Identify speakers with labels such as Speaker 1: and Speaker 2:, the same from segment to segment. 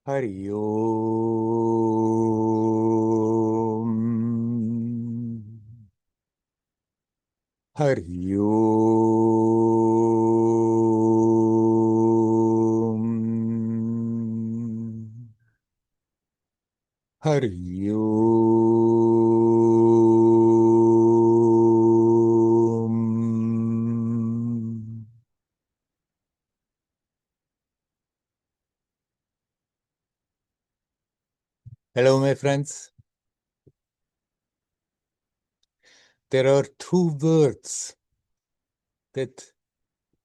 Speaker 1: Hari Om. Hari Om. Hari Om. Hello, my friends. There are two words that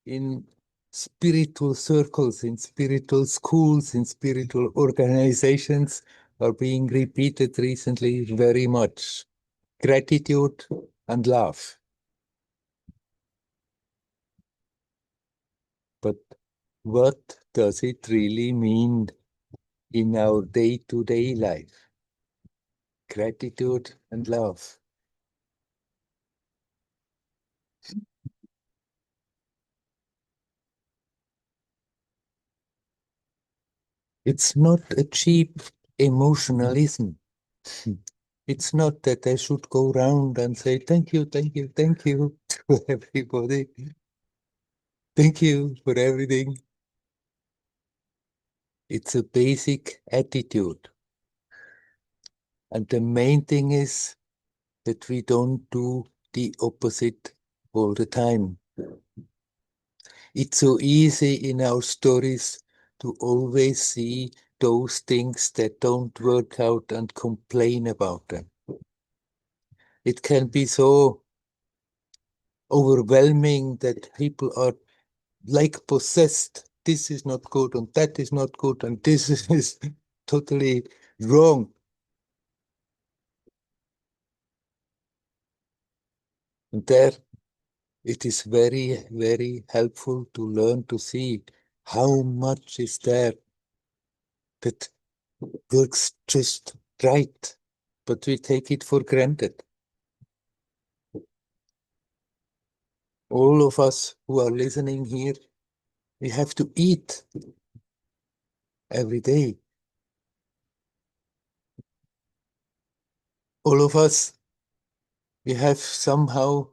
Speaker 1: in spiritual circles, in spiritual schools, in spiritual organizations are being repeated recently very much. Gratitude and love. But what does it really mean in our day-to-day life? Gratitude and love. It's not a cheap emotionalism. It's not that I should go around and say, thank you, thank you, thank you to everybody. Thank you for everything. It's a basic attitude. And the main thing is that we don't do the opposite all the time. It's so easy in our stories to always see those things that don't work out and complain about them. It can be so overwhelming that people are like possessed. This is not good, and that is not good, and this is totally wrong. And there it is very, very helpful to learn to see how much is there that works just right, but we take it for granted. All of us who are listening here, we have to eat every day. All of us, we have somehow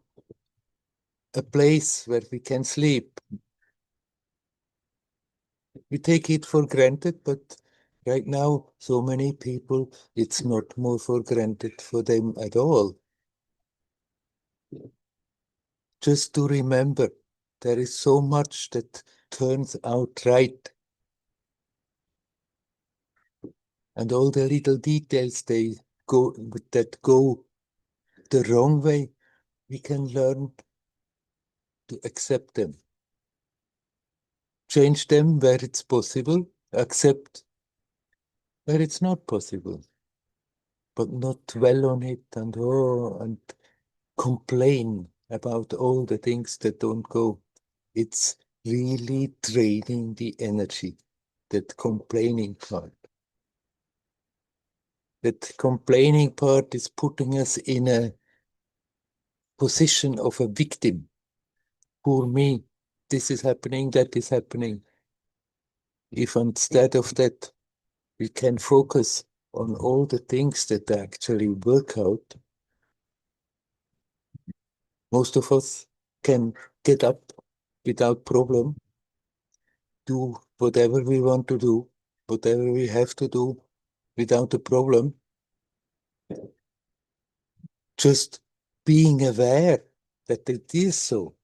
Speaker 1: a place where we can sleep. We take it for granted, but right now, so many people, it's not more for granted for them at all. Just to remember, there is so much that turns out right, and all the little details they go that go the wrong way, we can learn to accept them, change them where it's possible, accept where it's not possible, but not dwell on it and complain about all the things that don't go. It's really draining the energy, that complaining part. That complaining part is putting us in a position of a victim. Poor me, this is happening, that is happening. If instead of that, we can focus on all the things that actually work out, most of us can get up without problem, do whatever we want to do, whatever we have to do without a problem. Just being aware that it is so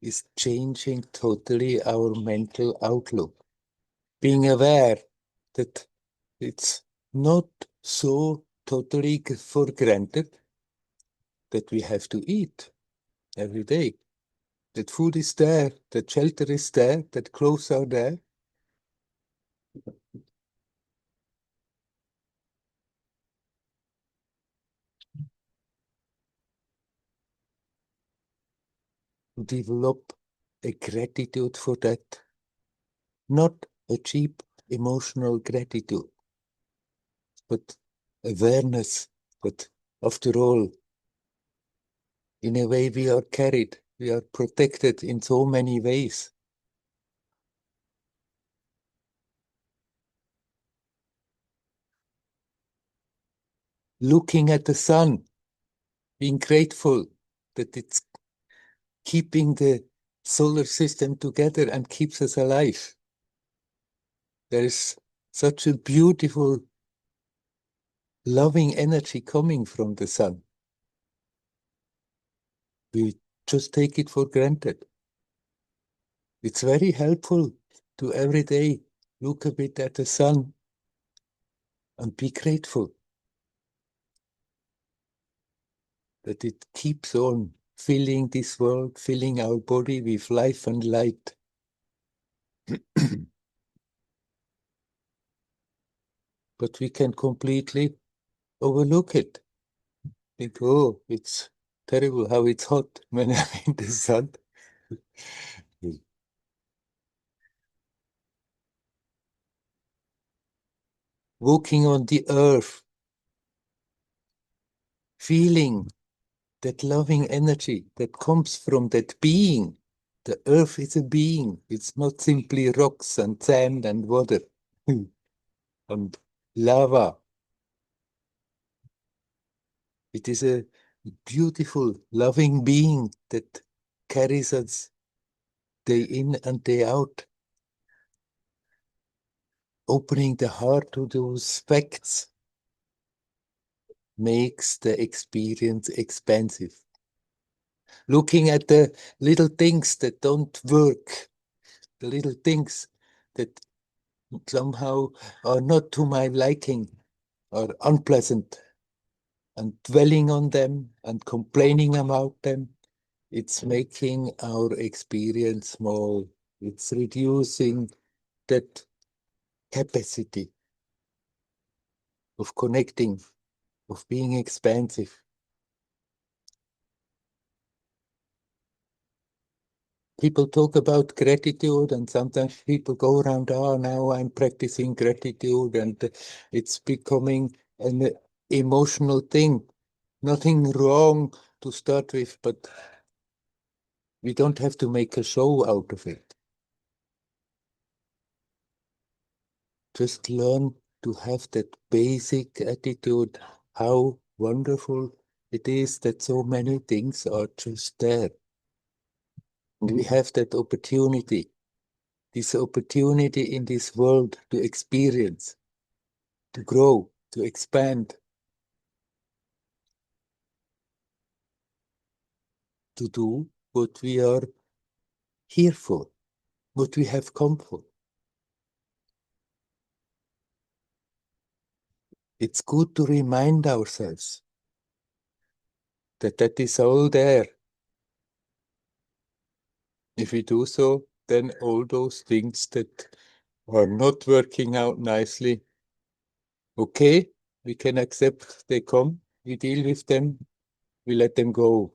Speaker 1: is changing totally our mental outlook. Being aware that it's not so totally for granted that we have to eat every day, that food is there, that shelter is there, that clothes are there. To develop a gratitude for that, not a cheap emotional gratitude, but awareness. But after all, in a way, we are carried, we are protected in so many ways. looking at the sun, being grateful that it's keeping the solar system together and keeps us alive. There is such a beautiful, loving energy coming from the sun. We just take it for granted. It's very helpful to every day look a bit at the sun and be grateful that it keeps on filling this world, filling our body with life and light. But we can completely overlook it. Think, oh, it's terrible how it's hot when I'm in the sun. Walking on the earth, feeling that loving energy that comes from that being. The earth is a being. It's not simply rocks and sand and water and lava. It is a beautiful, loving being that carries us day in and day out, opening the heart to those facts makes the experience expansive. Looking at the little things that don't work, the little things that somehow are not to my liking, are unpleasant, and dwelling on them and complaining about them, it's making our experience small. It's reducing that capacity of connecting, of being expansive. People talk about gratitude, and sometimes people go around, oh, now I'm practicing gratitude, and it's becoming an emotional thing. Nothing wrong to start with, but we don't have to make a show out of it. Just learn to have that basic attitude, how wonderful it is that so many things are just there. And we have that opportunity, this opportunity in this world to experience, to grow, to expand, to do what we are here for, what we have come for. It's good to remind ourselves that that is all there. If we do so, then all those things that are not working out nicely, okay, we can accept they come, we deal with them, we let them go.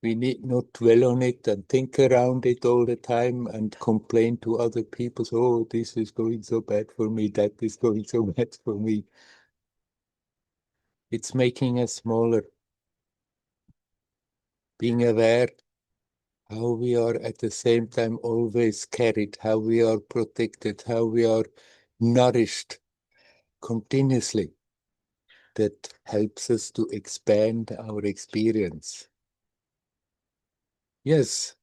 Speaker 1: We need not dwell on it and think around it all the time and complain to other people, oh, this is going so bad for me, that is going so bad for me. It's making us smaller. Being aware how we are at the same time always carried, how we are protected, how we are nourished continuously. That helps us to expand our experience. Yes,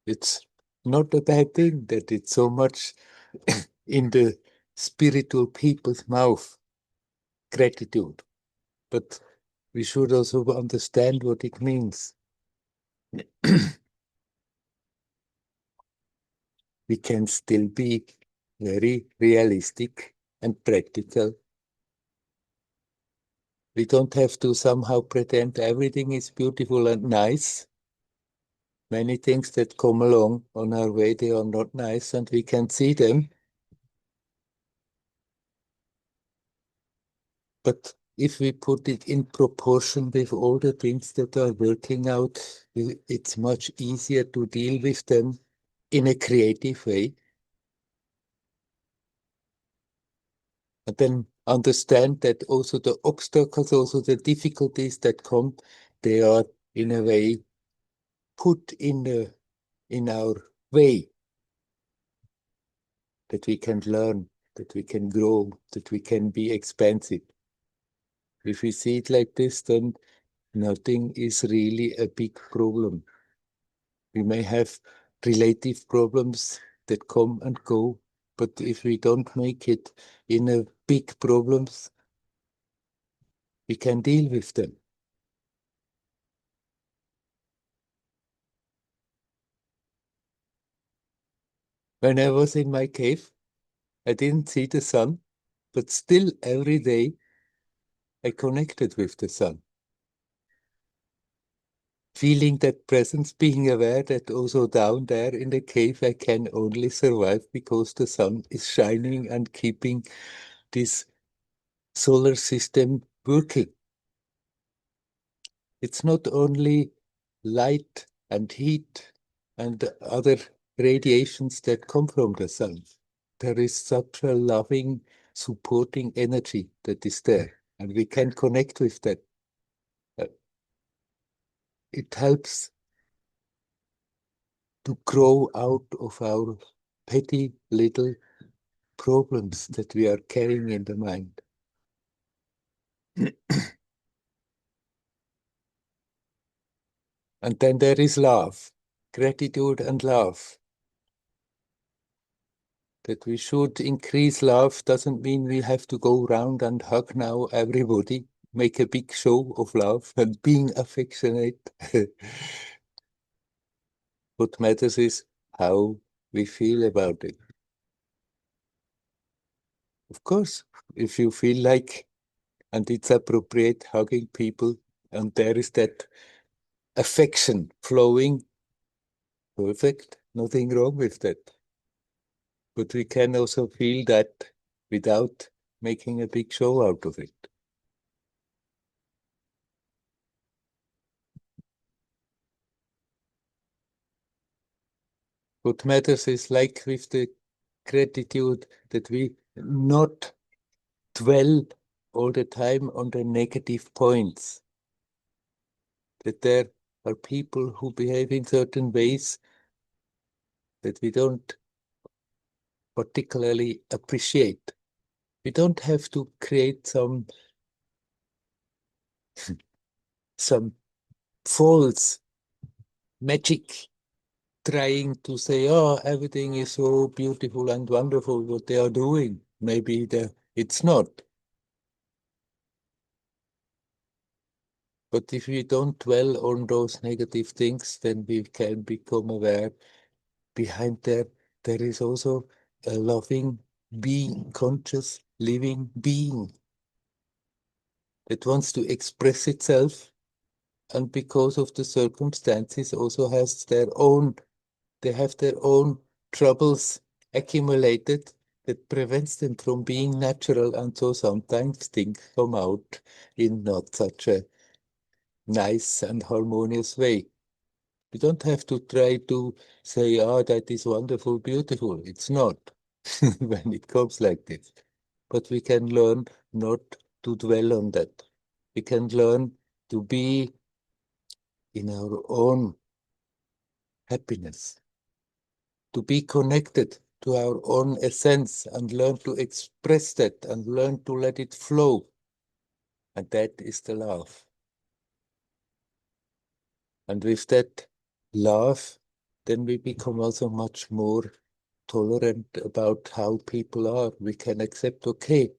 Speaker 1: it's not a bad thing that it's so much in the spiritual people's mouth, gratitude. But we should also understand what it means. We can still be very realistic and practical. We don't have to somehow pretend everything is beautiful and nice. Many things that come along on our way, they are not nice, and we can see them. But if we put it in proportion with all the things that are working out, it's much easier to deal with them in a creative way. And then understand that also the obstacles, also the difficulties that come, they are in a way put in our way, that we can learn, that we can grow, that we can be expansive. If we see it like this, then nothing is really a big problem. We may have relative problems that come and go, but if we don't make it in a big problems, we can deal with them. When I was in my cave, I didn't see the sun, but still every day I connected with the sun. Feeling that presence, being aware that also down there in the cave I can only survive because the sun is shining and keeping this solar system working. It's not only light and heat and other radiations that come from the sun. There is such a loving, supporting energy that is there, and we can connect with that. Uh, It helps to grow out of our petty little problems that we are carrying in the mind. And then there is love, gratitude and love. That we should increase love doesn't mean we have to go around and hug now everybody, make a big show of love and being affectionate. What matters is how we feel about it. Of course, if you feel like, and it's appropriate, hugging people, and there is that affection flowing, perfect, nothing wrong with that. But we can also feel that without making a big show out of it. What matters is like with the gratitude that we not dwell all the time on the negative points. That there are people who behave in certain ways that we don't particularly appreciate. We don't have to create some false magic trying to say, oh, everything is so beautiful and wonderful what they are doing. Maybe it's not. But if we don't dwell on those negative things, then we can become aware behind there is also a loving being, conscious, living being that wants to express itself, and because of the circumstances also has they have their own troubles accumulated that prevents them from being natural, and so sometimes things come out in not such a nice and harmonious way. We don't have to try to say, oh, that is wonderful, beautiful. It's not when it comes like this. But we can learn not to dwell on that. We can learn to be in our own happiness, to be connected to our own essence and learn to express that and learn to let it flow. And that is the love. And with that love, then we become also much more tolerant about how people are. We can accept, okay,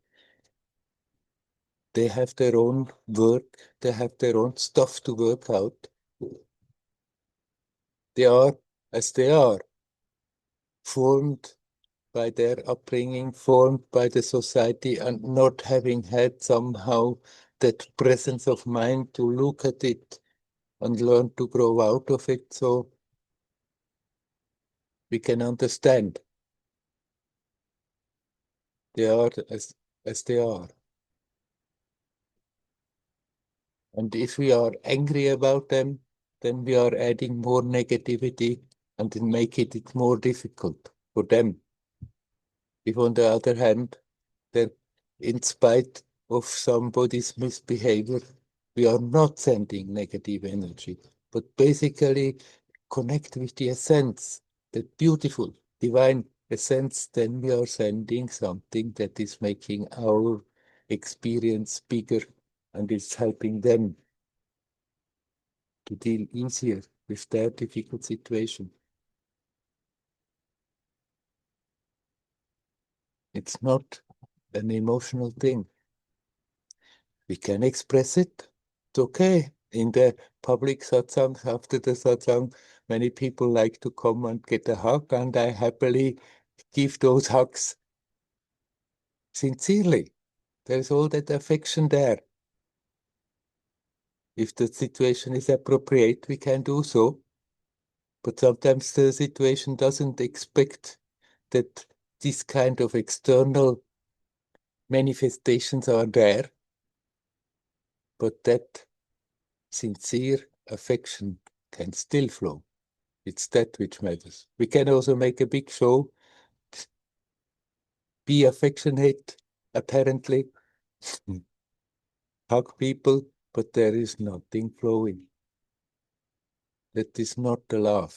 Speaker 1: they have their own work, they have their own stuff to work out. They are as they are, formed by their upbringing, formed by the society, and not having had somehow that presence of mind to look at it and learn to grow out of it so we can understand they are as they are. And if we are angry about them, then we are adding more negativity and it make it more difficult for them. If on the other hand, that in spite of somebody's misbehavior, we are not sending negative energy, but basically connect with the essence, that beautiful, divine essence, then we are sending something that is making our experience bigger and it's helping them to deal easier with their difficult situation. It's not an emotional thing. We can express it. It's okay. In the public satsang, after the satsang, many people like to come and get a hug, and I happily give those hugs sincerely. There's all that affection there. If the situation is appropriate, we can do so. But sometimes the situation doesn't expect that this kind of external manifestations are there, but that sincere affection can still flow. It's that which matters. We can also make a big show, be affectionate, apparently, hug people, but there is nothing flowing. That is not the love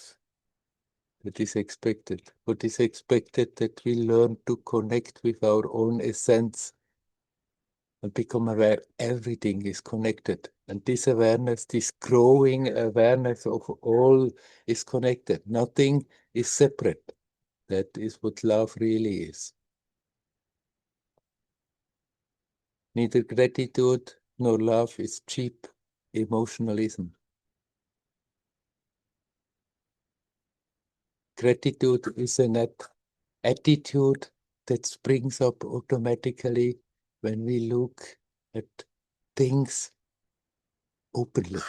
Speaker 1: that is expected. What is expected that we learn to connect with our own essence and become aware everything is connected. And this awareness, this growing awareness of all is connected. Nothing is separate. That is what love really is. Neither gratitude nor love is cheap emotionalism. Gratitude is an attitude that springs up automatically when we look at things openly.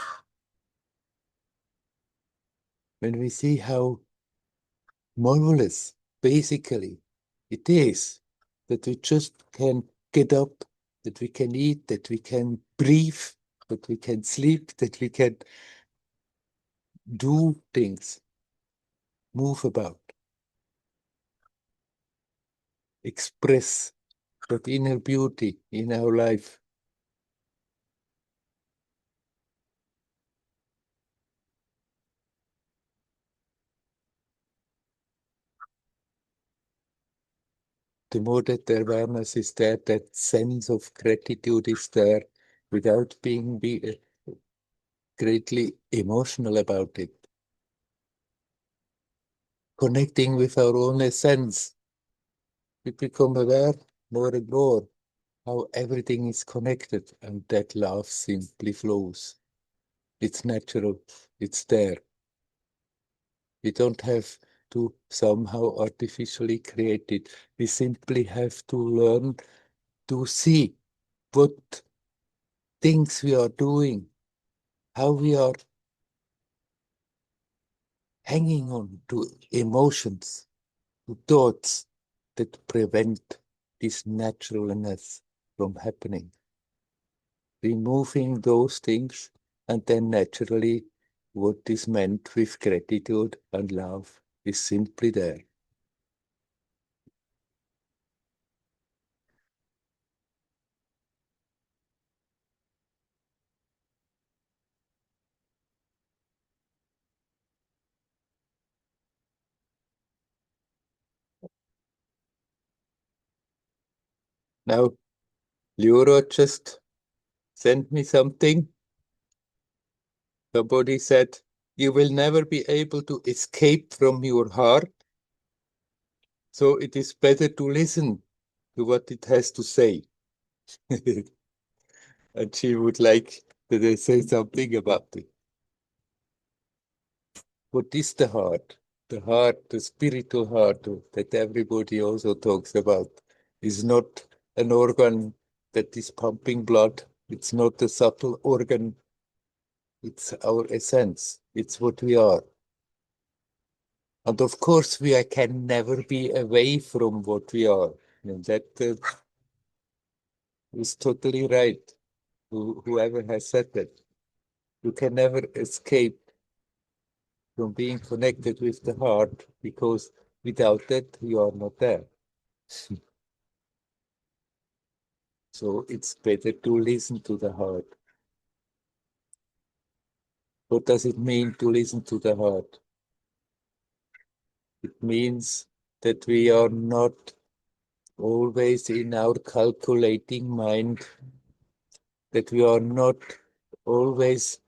Speaker 1: When we see how marvelous, basically, it is that we just can get up, that we can eat, that we can breathe, that we can sleep, that we can do things, move about, express that inner beauty in our life. The more that the awareness is there, that sense of gratitude is there without being greatly emotional about it. Connecting with our own essence, we become aware more and more how everything is connected, and that love simply flows. It's natural, it's there. We don't have to somehow artificially create it. We simply have to learn to see what things we are doing, how we are hanging on to emotions, to thoughts that prevent this naturalness from happening. Removing those things, and then naturally what is meant with gratitude and love is simply there. Now, Leoro just sent me something. Somebody said, you will never be able to escape from your heart, so it is better to listen to what it has to say. And she would like that I say something about it. What is the heart? The heart, the spiritual heart that everybody also talks about, is not an organ that is pumping blood. It's not a subtle organ. It's our essence. It's what we are. And of course, we can never be away from what we are. And that is totally right. Whoever has said that. You can never escape from being connected with the heart, because without that, you are not there. So it's better to listen to the heart. What does it mean to listen to the heart? It means that we are not always in our calculating mind that we are not always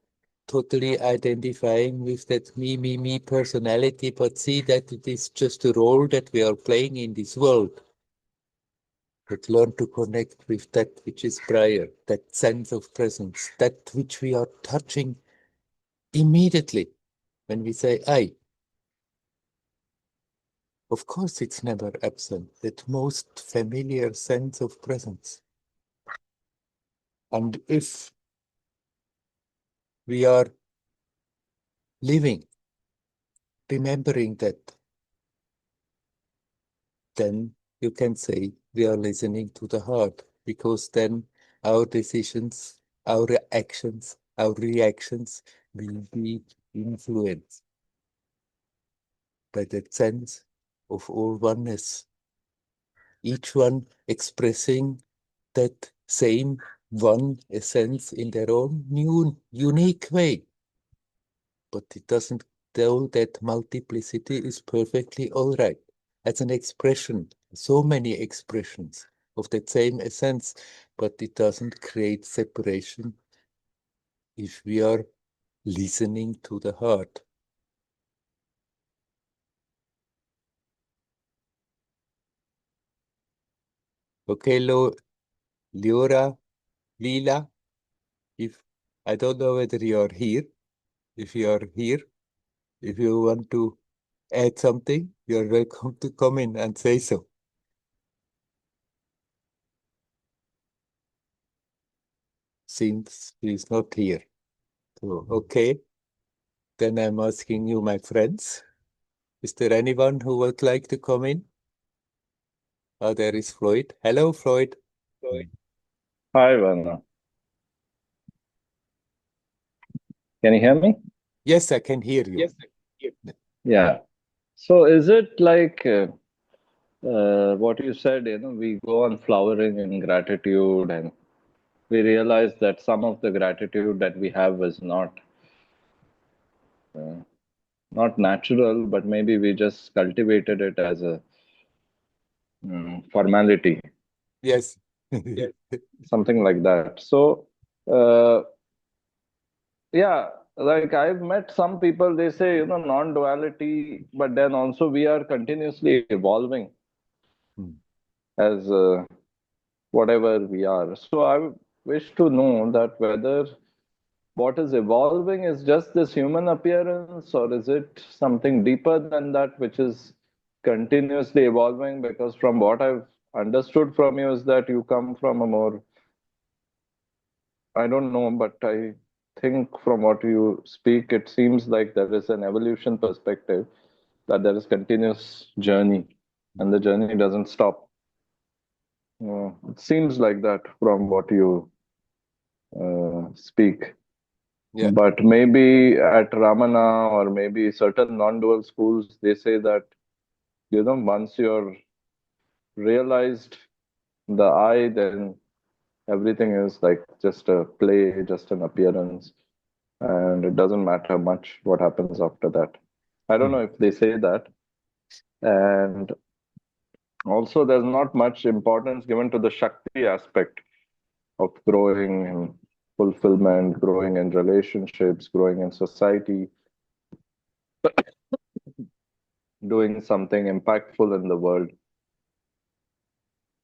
Speaker 1: totally identifying with that me personality, but see that it is just a role that we are playing in this world. But learn to connect with that which is prior, that sense of presence, that which we are touching immediately when we say I. Of course, it's never absent, that most familiar sense of presence. And if we are living, remembering that, then you can say we are listening to the heart, because then our decisions, our actions, our reactions will be influenced by that sense of all oneness, each one expressing that same one essence in their own new, unique way. But it doesn't tell that multiplicity is perfectly all right. As an expression, so many expressions of that same essence, but it doesn't create separation if we are listening to the heart. Okay, Leora, Lila, if I don't know whether you are here. If you are here, if you want to add something, you're welcome to come in and say so. Since he's not here. So, okay, then I'm asking you, my friends, is there anyone who would like to come in? Oh, there is Floyd. Hello, Floyd.
Speaker 2: Hi, Werner. Can you hear me?
Speaker 1: Yes, I can hear you.
Speaker 2: Yeah. So is it like what you said, we go on flowering in gratitude and we realize that some of the gratitude that we have is uh, not natural, but maybe we just cultivated it as a formality,
Speaker 1: Yes.
Speaker 2: something like that. So, uh, yeah, like I've met some people, they say, non-duality, but then also we are continuously evolving
Speaker 1: Hmm.
Speaker 2: as whatever we are. So I wish to know that whether what is evolving is just this human appearance, or is it something deeper than that, which is continuously evolving? Because from what I've understood from you is that you come from a more, I don't know, but I think from what you speak, it seems like there is an evolution perspective, that there is continuous journey and the journey doesn't stop. It seems like that from what you speak.
Speaker 1: Yeah.
Speaker 2: But maybe at Ramana or maybe certain non-dual schools, they say that, once you're realized the I, then everything is like just a play, just an appearance, and it doesn't matter much what happens after that. I don't
Speaker 1: Hmm.
Speaker 2: know if they say that. And also, there's not much importance given to the Shakti aspect of growing in fulfillment, growing in relationships, growing in society, doing something impactful in the world.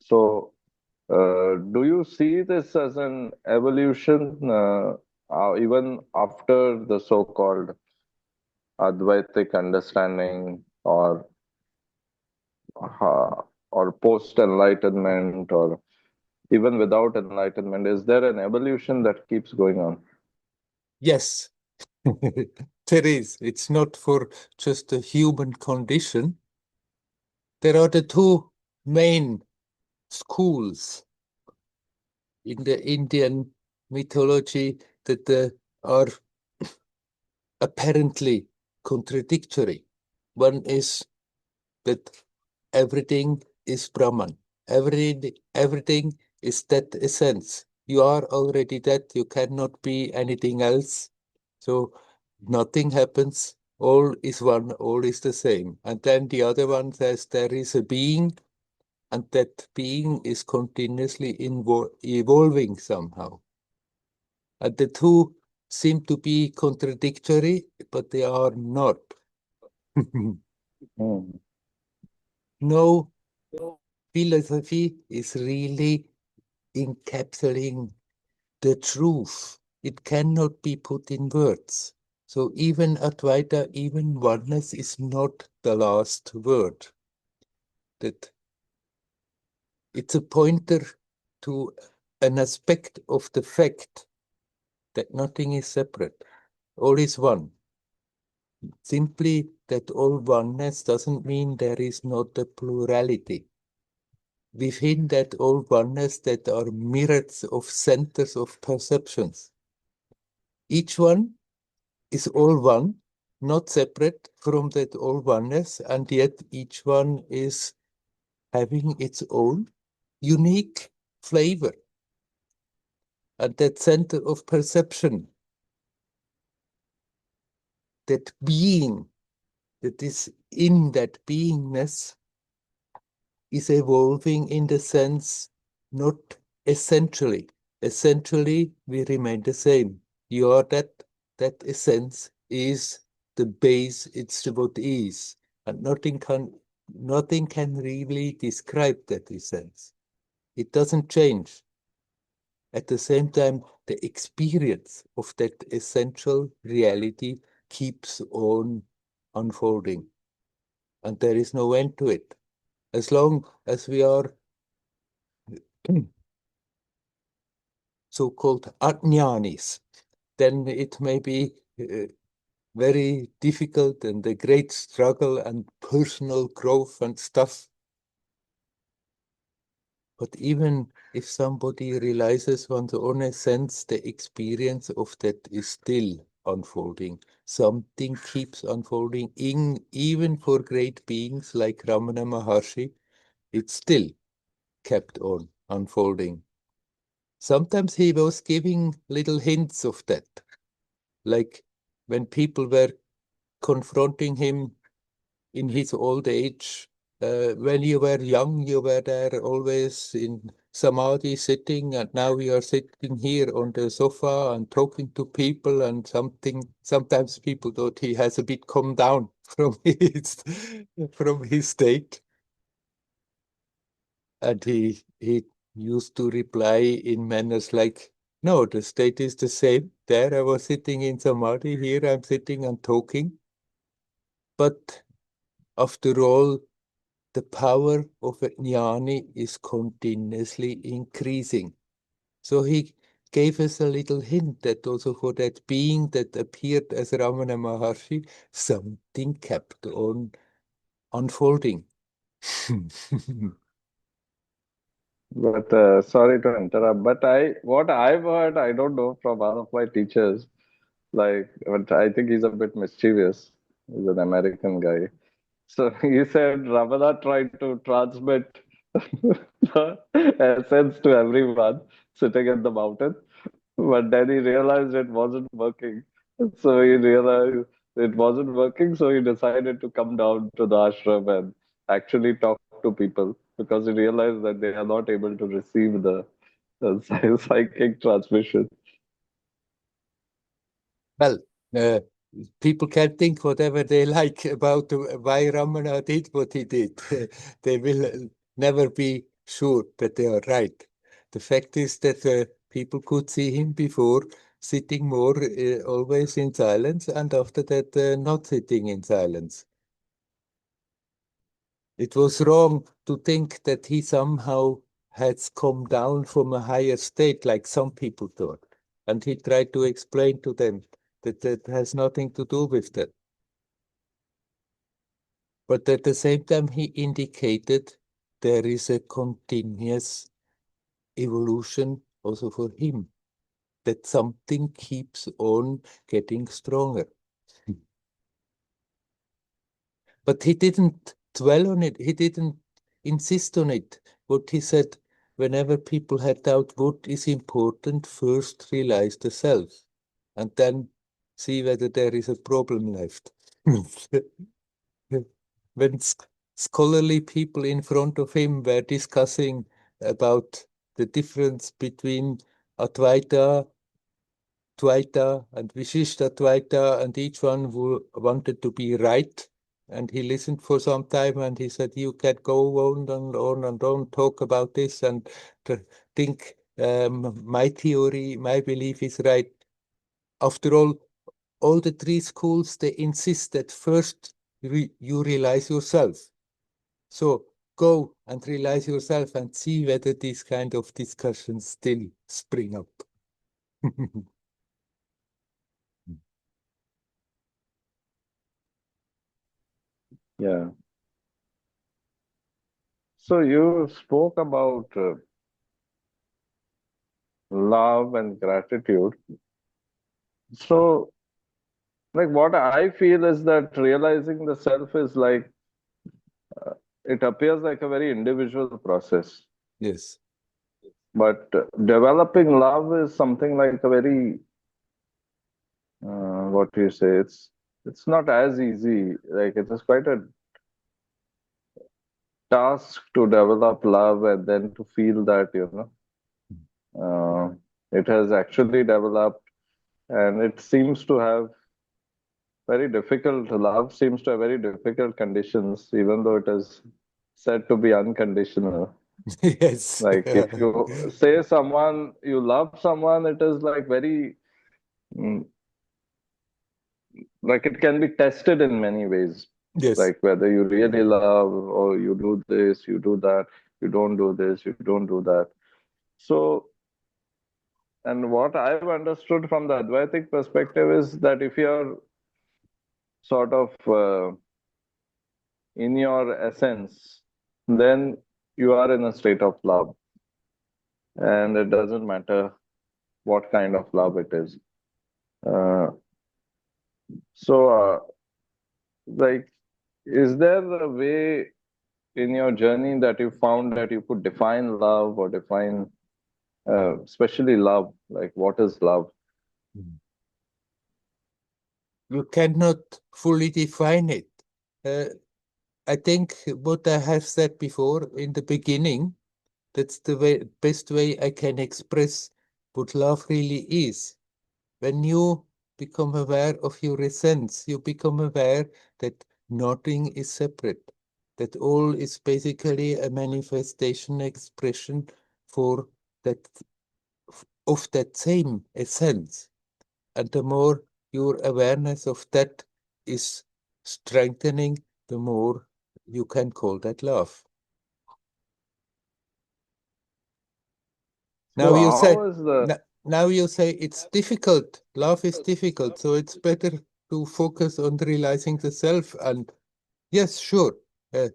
Speaker 2: So, do you see this as an evolution, even after the so-called Advaitic understanding, or post-enlightenment, or even without enlightenment? Is there an evolution that keeps going on?
Speaker 1: Yes, there is. It's not for just the human condition. There are the two main schools in the Indian mythology that are apparently contradictory. One is that everything is Brahman. Everything is that essence. You are already that. You cannot be anything else. So nothing happens. All is one. All is the same. And then the other one says there is a being, and that being is continuously evolving somehow. And the two seem to be contradictory, but they are not.
Speaker 2: Hmm.
Speaker 1: No philosophy is really encapsulating the truth. It cannot be put in words. So even Advaita, even oneness is not the last word. That it's a pointer to an aspect of the fact that nothing is separate. All is one. Simply that all oneness doesn't mean there is not a plurality. Within that all oneness that are myriads of centers of perceptions. Each one is all one, not separate from that all oneness, and yet each one is having its own unique flavor. And that center of perception, that being that is in that beingness, is evolving in the sense not essentially. Essentially, we remain the same. You are that essence is the base, it's what is. And nothing can really describe that essence. It doesn't change. At the same time, the experience of that essential reality keeps on unfolding. And there is no end to it. As long as we are so-called ajnanis, then it may be very difficult and a great struggle and personal growth and stuff. But even if somebody realizes one's own essence, the experience of that is still unfolding. Something keeps unfolding, even for great beings like Ramana Maharshi, it still kept on unfolding. Sometimes he was giving little hints of that, like when people were confronting him in his old age. When you were young, you were there always in samadhi sitting, and now you are sitting here on the sofa and talking to people, and sometimes people thought he has a bit come down from his state. And he used to reply in manners like, no, the state is the same. There I was sitting in samadhi, here I'm sitting and talking. But after all, the power of a jnani is continuously increasing. So he gave us a little hint that also for that being that appeared as Ramana Maharshi, something kept on unfolding.
Speaker 2: But sorry to interrupt, but what I've heard, I don't know from one of my teachers, like, but I think he's a bit mischievous. He's an American guy. So he said Ramana tried to transmit the essence to everyone sitting in the mountain, but then he realized it wasn't working. So he realized it wasn't working, so he decided to come down to the ashram and actually talk to people because he realized that they are not able to receive the psychic transmission.
Speaker 1: Well, uh, people can think whatever they like about why Ramana did what he did. They will never be sure that they are right. The fact is that people could see him before sitting more always in silence, and after that not sitting in silence. It was wrong to think that he somehow has come down from a higher state, like some people thought. And he tried to explain to them that that has nothing to do with that. But at the same time, he indicated there is a continuous evolution also for him, that something keeps on getting stronger. But he didn't dwell on it. He didn't insist on it. What he said, whenever people had doubt what is important, first realize the self and then see whether there is a problem left. When scholarly people in front of him were discussing about the difference between Advaita Dvaita and Vishishta Dvaita, and each one wanted to be right. And he listened for some time and he said, you can go on and on and on, talk about this and think my theory, my belief is right. After all the three schools, they insist that first you realize yourself. So go and realize yourself and see whether these kind of discussions still spring up.
Speaker 2: Yeah. So you spoke about love and gratitude. So, like, what I feel is that realizing the self is like, it appears like a very individual process.
Speaker 1: Yes.
Speaker 2: But developing love is something like a very, what do you say? It's not as easy. Like, it is quite a task to develop love and then to feel that, it has actually developed, and it seems to have very difficult. Love seems to have very difficult conditions, even though it is said to be unconditional.
Speaker 1: Yes.
Speaker 2: Like, if you say someone you love someone, it is like very, mm, like, it can be tested in many ways.
Speaker 1: Yes.
Speaker 2: Like, whether you really love, or you do this, you do that, you don't do this, you don't do that. So, and what I've understood from the Advaitic perspective is that if you're sort of in your essence, then you are in a state of love. And it doesn't matter what kind of love it is. Uh, so, like, is there a way in your journey that you found that you could define love, or define, especially love, like, what is love?
Speaker 1: You cannot fully define it. Uh, I think what I have said before in the beginning, that's the best way I can express what love really is. When you become aware of your essence, you become aware that nothing is separate, that all is basically a manifestation expression for that of that same essence. And the more your awareness of that is strengthening, the more you can call that love. Now
Speaker 2: So,
Speaker 1: you say,
Speaker 2: how is the
Speaker 1: now you say it's difficult. Love is difficult, so it's better to focus on realizing the self. And yes, sure, uh,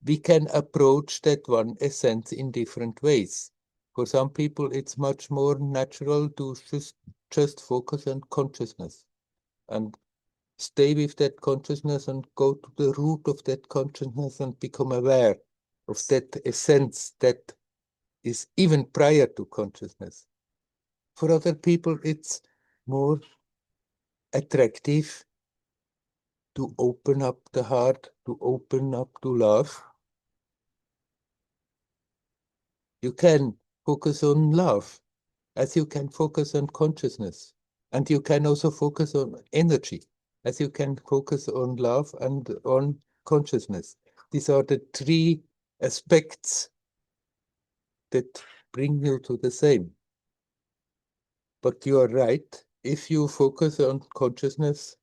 Speaker 1: we can approach that one essence in different ways. For some people, it's much more natural to just focus on consciousness and stay with that consciousness and go to the root of that consciousness and become aware of that essence that is even prior to consciousness. For other people, it's more attractive to open up the heart, to open up to love. You can focus on love as you can focus on consciousness. And you can also focus on energy as you can focus on love and on consciousness. These are the three aspects that bring you to the same. But you are right. If you focus on consciousness,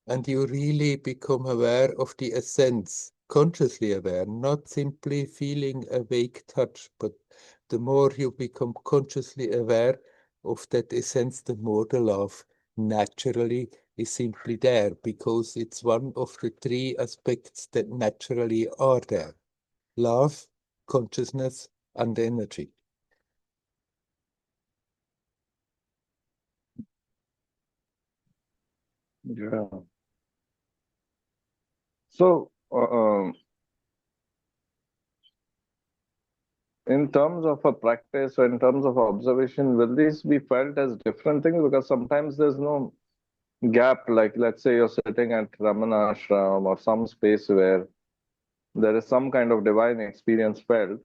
Speaker 1: and you really become aware of the essence, consciously aware, not simply feeling a vague touch, but the more you become consciously aware of that essence, the more the love naturally is simply there, because it's one of the three aspects that naturally are there: love, consciousness, and energy.
Speaker 2: yeah. So, in terms of a practice, or in terms of observation, will these be felt as different things? Because sometimes there's no gap. Like, let's say you're sitting at Ramana Ashram or some space where there is some kind of divine experience felt.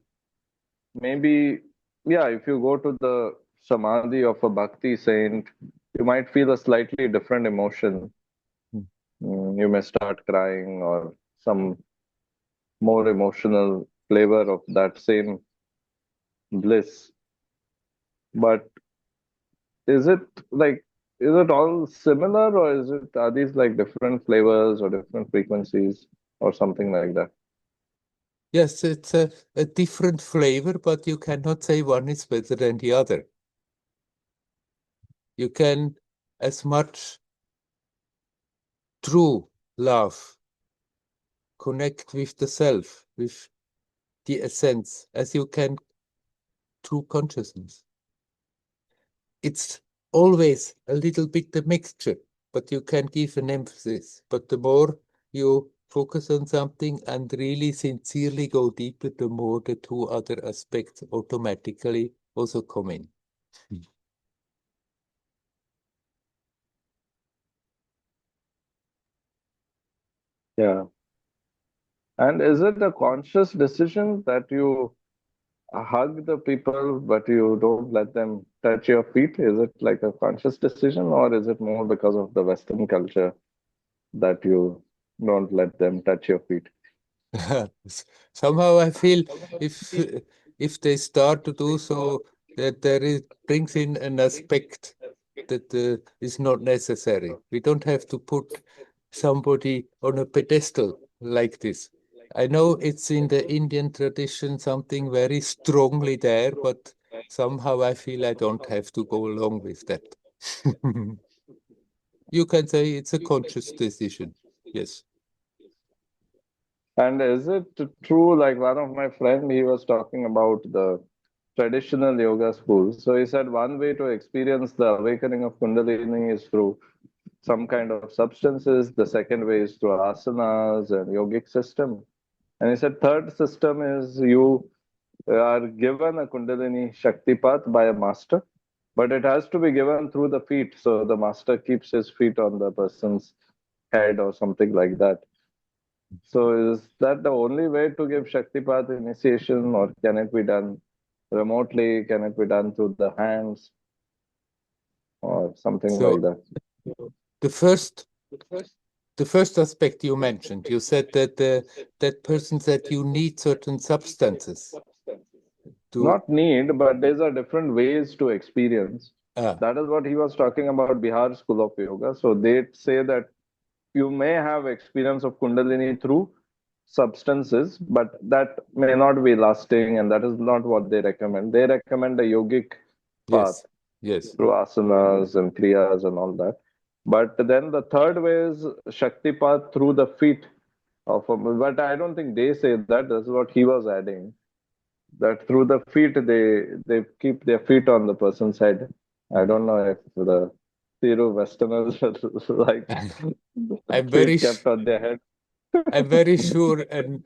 Speaker 2: Maybe, yeah, if you go to the samadhi of a bhakti saint, you might feel a slightly different emotion. You may start crying or some more emotional flavor of that same bliss. But is it like, is it all similar, or is it, are these like different flavors or different frequencies or something like that?
Speaker 1: Yes, it's a different flavor, but you cannot say one is better than the other. You can as much true love connect with the self, with the essence, as you can true consciousness. It's always a little bit the mixture, but you can give an emphasis. But the more you focus on something and really sincerely go deeper, the more the two other aspects automatically also come in.
Speaker 2: Yeah. And is it a conscious decision that you hug the people, but you don't let them touch your feet? Is it like a conscious decision, or is it more because of the Western culture that you don't let them touch your feet?
Speaker 1: Somehow I feel if if they start to do so, that there is brings in an aspect that is not necessary. We don't have to put somebody on a pedestal like this. I know it's in the Indian tradition something very strongly there, but somehow I feel I don't have to go along with that. You can say it's a conscious decision. Yes.
Speaker 2: And is it true, like one of my friend, he was talking about the traditional yoga schools. So he said one way to experience the awakening of Kundalini is through some kind of substances. The second way is through asanas and yogic system. And he said third system is you are given a Kundalini Shaktipat by a master, but it has to be given through the feet. So the master keeps his feet on the person's head or something like that. So is that the only way to give Shaktipat initiation, or can it be done remotely? Can it be done through the hands or something like
Speaker 1: So
Speaker 2: that?
Speaker 1: the first the first aspect you mentioned, you said that that person said you need certain substances to
Speaker 2: Not need, but these are different ways to experience.
Speaker 1: ah
Speaker 2: That is what he was talking about, Bihar School of Yoga. So they say that you may have experience of Kundalini through substances, but that may not be lasting, and that is not what they recommend. They recommend a yogic path
Speaker 1: yes, yes.
Speaker 2: through asanas and kriyas and all that. But then the third way is Shaktipat through the feet of a, but I don't think they say that. That's what he was adding. That through the feet they keep their feet on the person's head. I don't know if the Thiru Westerners like
Speaker 1: I'm very
Speaker 2: feet
Speaker 1: sh
Speaker 2: kept on their head.
Speaker 1: I'm very sure and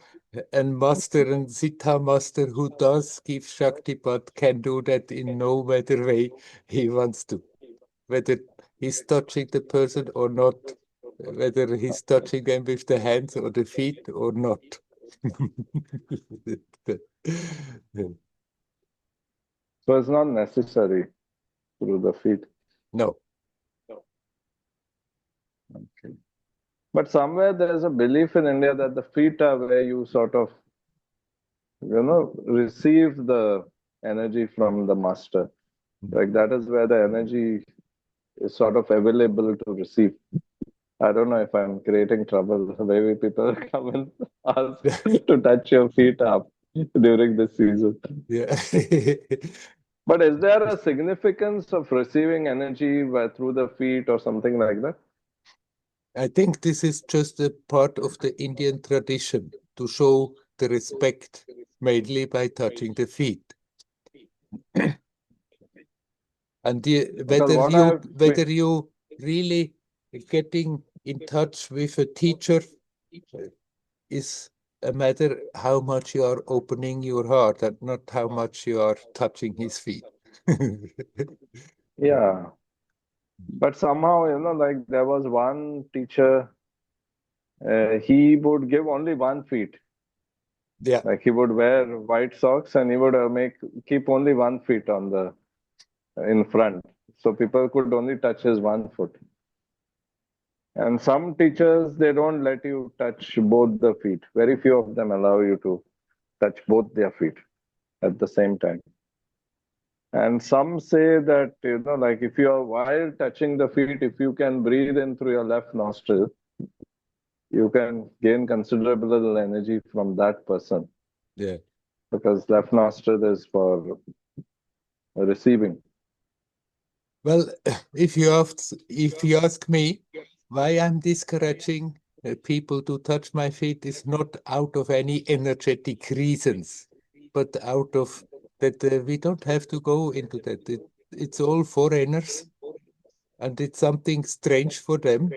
Speaker 1: master and Siddha master who does give Shaktipat can do that in no matter way he wants to. Whether he's touching the person or not, whether he's touching them with the hands or the feet or not.
Speaker 2: So it's not necessary through the feet.
Speaker 1: No.
Speaker 2: Okay. But somewhere there is a belief in India that the feet are where you sort of, receive the energy from the master. Like that is where the energy is sort of available to receive. I don't know if I'm creating trouble. Maybe people come and ask to touch your feet up during this season.
Speaker 1: Yeah.
Speaker 2: But is there a significance of receiving energy through the feet or something like that?
Speaker 1: I think this is just a part of the Indian tradition to show the respect, mainly by touching the feet. And
Speaker 2: Because what I've
Speaker 1: whether you really getting in touch with a teacher is a matter how much you are opening your heart and not how much you are touching his feet.
Speaker 2: yeah, but somehow, like there was one teacher, he would give only one feet.
Speaker 1: Yeah.
Speaker 2: Like he would wear white socks and he would make keep only one feet on the in front. So people could only touch his 1 foot. And some teachers, they don't let you touch both the feet. Very few of them allow you to touch both their feet at the same time. And some say that, like if you are while touching the feet, if you can breathe in through your left nostril, you can gain considerable energy from that person
Speaker 1: Yeah.
Speaker 2: because left nostril is for receiving.
Speaker 1: Well, if you ask me why I'm discouraging people to touch my feet is not out of any energetic reasons, but out of that we don't have to go into that. It's all foreigners, and it's something strange for them.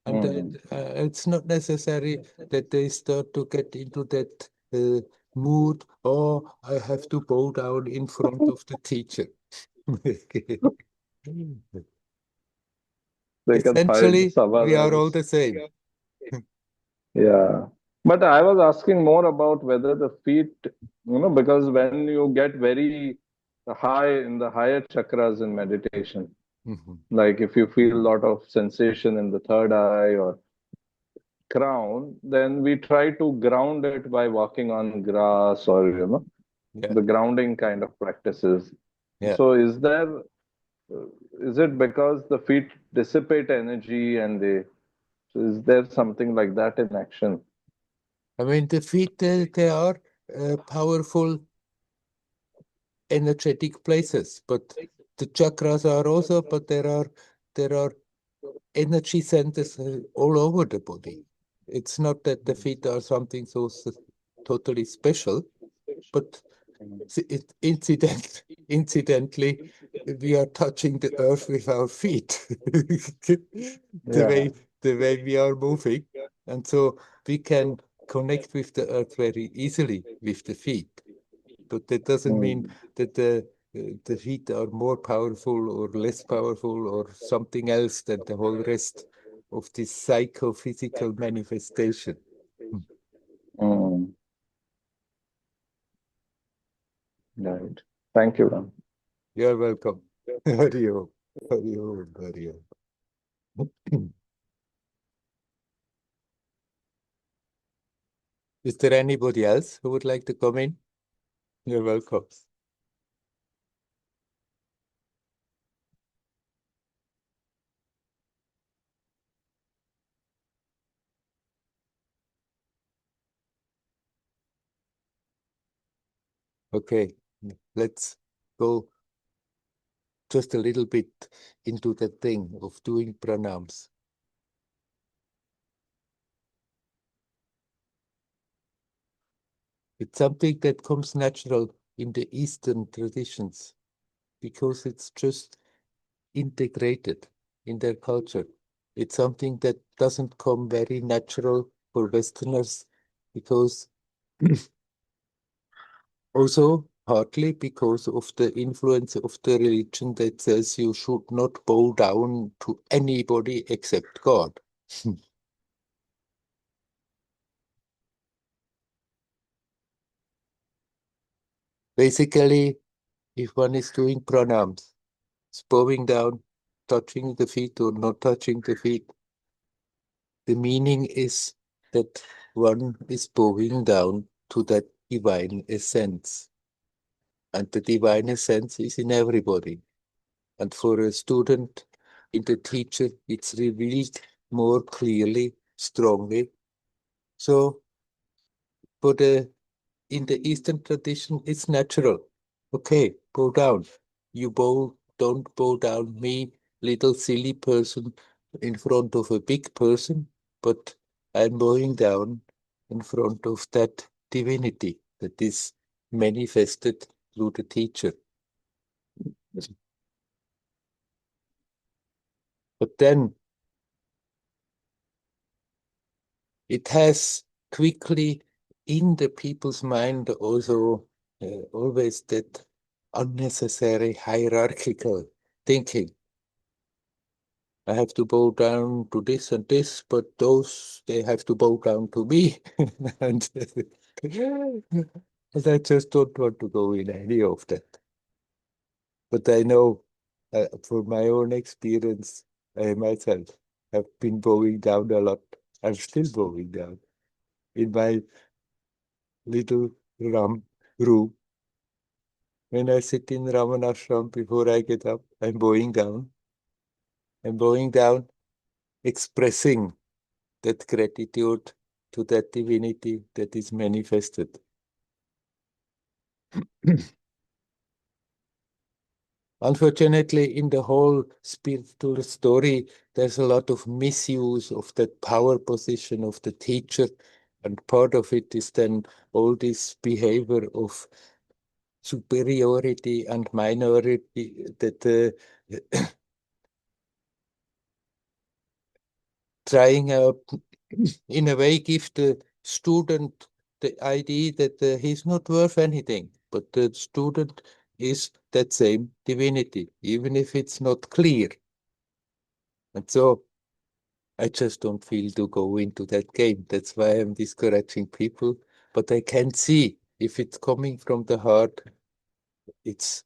Speaker 1: And
Speaker 2: Mm.
Speaker 1: it's not necessary that they start to get into that mood. Oh, I have to bow down in front of the teacher.
Speaker 2: They can find
Speaker 1: Essentially, we
Speaker 2: someone
Speaker 1: are all
Speaker 2: else.
Speaker 1: the same.
Speaker 2: Yeah. But I was asking more about whether the feet, because when you get very high in the higher chakras in meditation,
Speaker 1: Mhm.
Speaker 2: like if you feel a lot of sensation in the third eye or crown, then we try to ground it by walking on grass or,
Speaker 1: Yeah,
Speaker 2: the grounding kind of practices.
Speaker 1: yeah.
Speaker 2: So uh, is it because the feet dissipate energy and so is there something like that in action?
Speaker 1: I mean, the feet, they are powerful, energetic places, but the chakras are also, but there are energy centers all over the body. It's not that the feet are something so totally special, but incidentally, we are touching the earth with our feet, the
Speaker 2: Yeah.
Speaker 1: way the way we are moving, and so we can connect with the earth very easily with the feet. But that doesn't mean
Speaker 2: Mm.
Speaker 1: that the feet are more powerful or less powerful or something else than the whole rest of this psychophysical manifestation. Hmm.
Speaker 2: Mm. Right. Thank you, Ram.
Speaker 1: You're welcome. Hari Om. Hari Om. Hari Om. Is there anybody else who would like to come in? You're welcome. Okay, let's go just a little bit into the thing of doing pranams. It's something that comes natural in the Eastern traditions because it's just integrated in their culture. It's something that doesn't come very natural for Westerners because also partly because of the influence of the religion that says you should not bow down to anybody except God. Basically, if one is doing pranams, it's bowing down, touching the feet or not touching the feet, the meaning is that one is bowing down to that divine essence. And the divine essence is in everybody. And for a student, in the teacher, it's revealed more clearly, strongly. So for in the Eastern tradition, it's natural. Okay, bow down. You don't bow down me, little silly person, in front of a big person, but I'm bowing down in front of that divinity that is manifested through the teacher. But then it has quickly in the people's mind also always that unnecessary hierarchical thinking. I have to bow down to this and this, but those they have to bow down to me. and, and I just don't want to go in any of that. But I know from my own experience, I myself have been bowing down a lot. I'm still bowing down in my little ram room. When I sit in Ramanashram before I get up, I'm bowing down. I'm bowing down, expressing that gratitude to that divinity that is manifested. Unfortunately, in the whole spiritual story, there's a lot of misuse of that power position of the teacher. And part of it is then all this behavior of superiority and minority that trying in a way give the student the idea that he's not worth anything, but the student is that same divinity, even if it's not clear. And so I just don't feel to go into that game. That's why I'm discouraging people. But I can see if it's coming from the heart, it's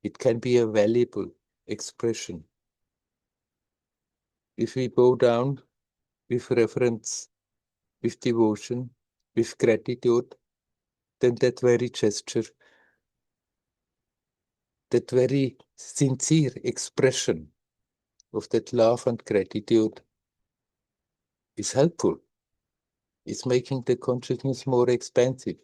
Speaker 1: it can be a valuable expression. If we bow down with reverence, with devotion, with gratitude, then that very gesture, that very sincere expression of that love and gratitude is helpful. It's making the consciousness more expansive.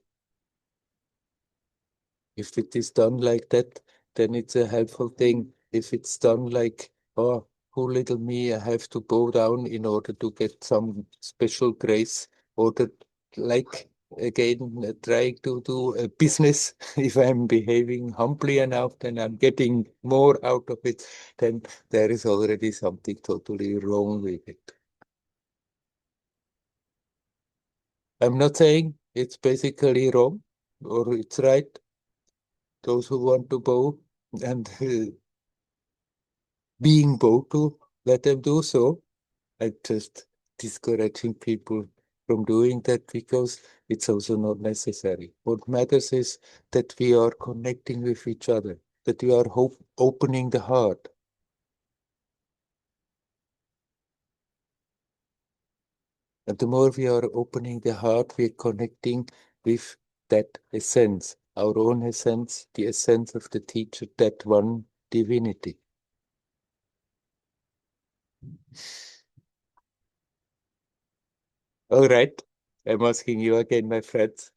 Speaker 1: If it is done like that, then it's a helpful thing. If it's done like, oh, poor little me, I have to bow down in order to get some special grace, or that, like, again, trying to do a business, if I'm behaving humbly enough, then I'm getting more out of it, then there is already something totally wrong with it. I'm not saying it's basically wrong or it's right. Those who want to bow and being bold to let them do so. I just discouraging people from doing that because it's also not necessary. What matters is that we are connecting with each other, that we are opening the heart. And the more we are opening the heart, we are connecting with that essence, our own essence, the essence of the teacher, that one divinity. All right. I'm asking you again, my friends.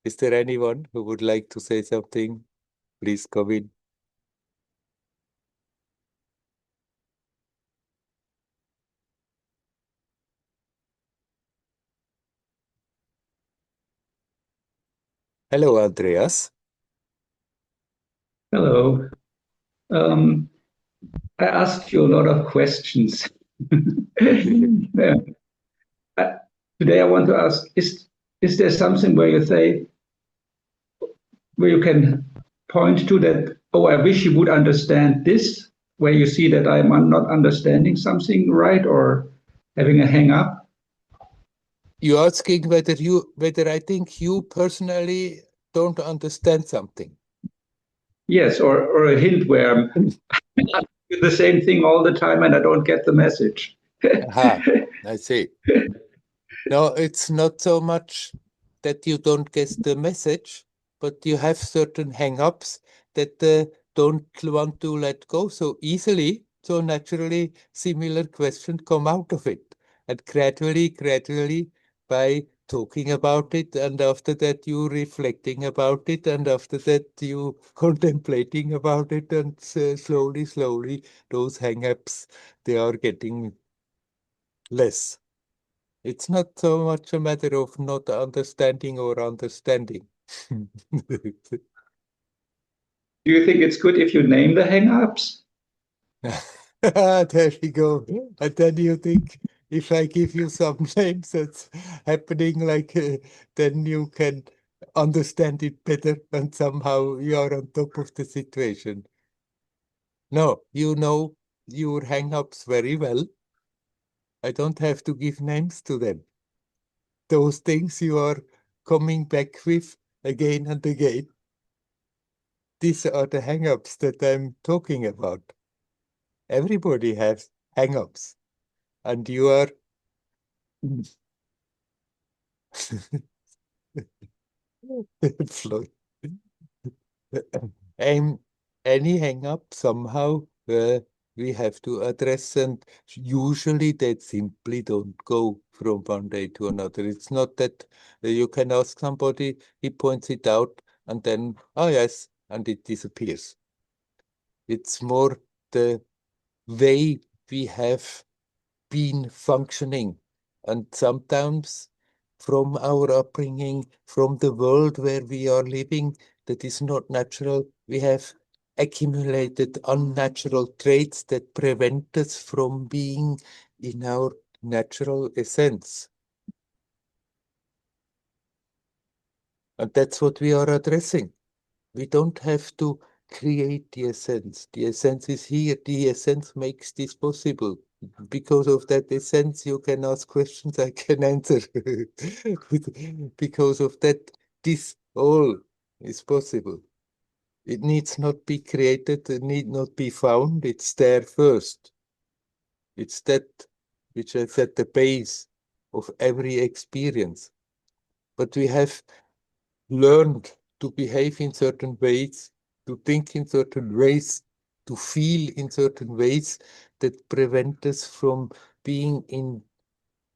Speaker 1: Is there anyone who would like to say something? Please come in. Hello, Andreas.
Speaker 3: Hello. Um, I asked you a lot of questions. Yeah. Uh, Today I want to ask, is there something where you say, where you can point to that, oh, I wish you would understand this, where you see that I'm not understanding something right or having a hang up?
Speaker 1: You're asking whether I think you personally don't understand something.
Speaker 3: Yes, or a hint where I'm doing the same thing all the time and I don't get the message.
Speaker 1: Aha, I see. No, it's not so much that you don't get the message, but you have certain hang-ups that don't want to let go so easily. So naturally, similar questions come out of it. And gradually, by talking about it, and after that you reflecting about it, and after that you contemplating about it, and slowly, those hang-ups, they are getting less. It's not so much a matter of not understanding or understanding.
Speaker 3: Do you think it's good if you name the hang ups?
Speaker 1: There you go. And then you think if I give you some names that's happening, like then you can understand it better and somehow you are on top of the situation. No, you know your hang-ups very well. I don't have to give names to them. Those things you are coming back with again and again. these are the hang-ups that I'm talking about. Everybody has hang-ups, and you are Floyd. And any hang-up somehow we have to address, and usually they simply don't go from one day to another. It's not that you can ask somebody, he points it out, and then, oh yes, and it disappears. It's more the way we have been functioning. And sometimes from our upbringing, from the world where we are living, that is not natural, we have accumulated unnatural traits that prevent us from being in our natural essence. And that's what we are addressing. We don't have to create the essence. The essence is here. The essence makes this possible. Because of that essence, you can ask questions I can answer. Because of that, this all is possible. It needs not be created, it need not be found. It's there first. It's that which is at the base of every experience. But we have learned to behave in certain ways, to think in certain ways, to feel in certain ways that prevent us from being in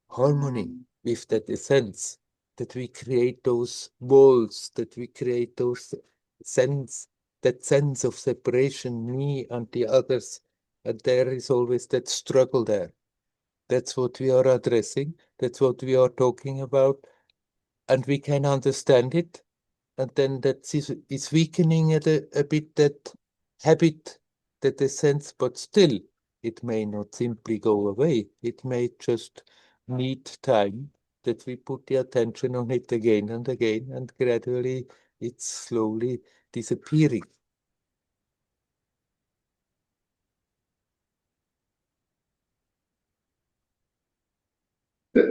Speaker 1: harmony with that essence, that we create those walls, that we create those sense, that sense of separation, me and the others. And there is always that struggle there. That's what we are addressing. That's what we are talking about. And we can understand it, and then that is weakening a bit that habit, that essence, but still it may not simply go away. It may just need time that we put the attention on it again and again, and gradually it's slowly disappearing.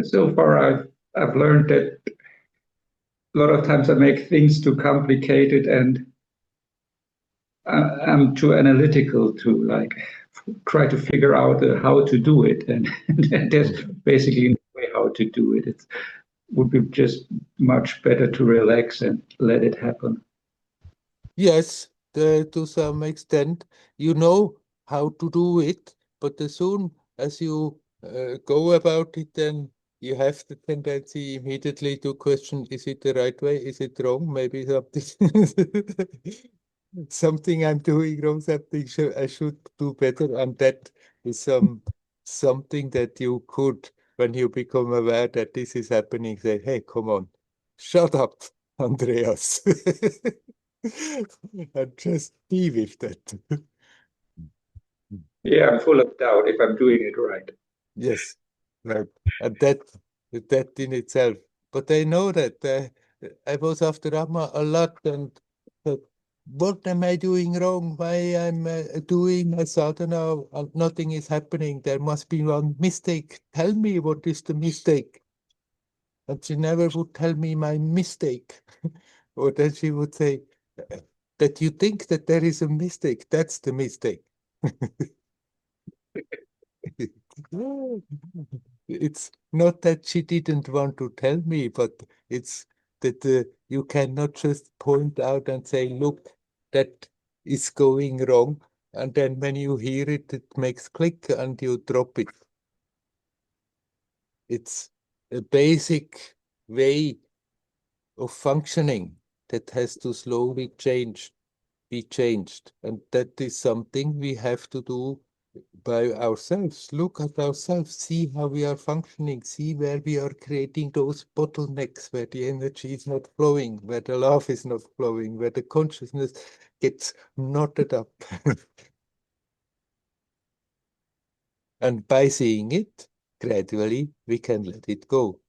Speaker 3: So far, I've learned that a lot of times I make things too complicated and I'm too analytical to like try to figure out how to do it, and, and there's basically no way how to do it. It would be just much better to relax and let it happen.
Speaker 1: Yes, to some extent, you know how to do it, but as soon as you go about it, then you have the tendency immediately to question, is it the right way? Is it wrong? Maybe something I'm doing wrong, something I should do better. And that is something that you could, when you become aware that this is happening, say, hey, come on, shut up, Andreas. And just be with that.
Speaker 3: Yeah, I'm full of doubt if I'm doing it right.
Speaker 1: Yes, right. And that in itself. But I know that I was after Rama a lot, and thought, what am I doing wrong? Why I'm doing my sadhana and nothing is happening? There must be one mistake. Tell me what is the mistake. And she never would tell me my mistake. Or then she would say, that you think that there is a mistake. That's the mistake. It's not that she didn't want to tell me, but it's that you cannot just point out and say, look, that is going wrong. And then when you hear it, it makes click and you drop it. It's a basic way of functioning that has to slowly be changed. And that is something we have to do by ourselves. Look at ourselves, see how we are functioning, see where we are creating those bottlenecks, where the energy is not flowing, where the love is not flowing, where the consciousness gets knotted up. And by seeing it, gradually we can let it go.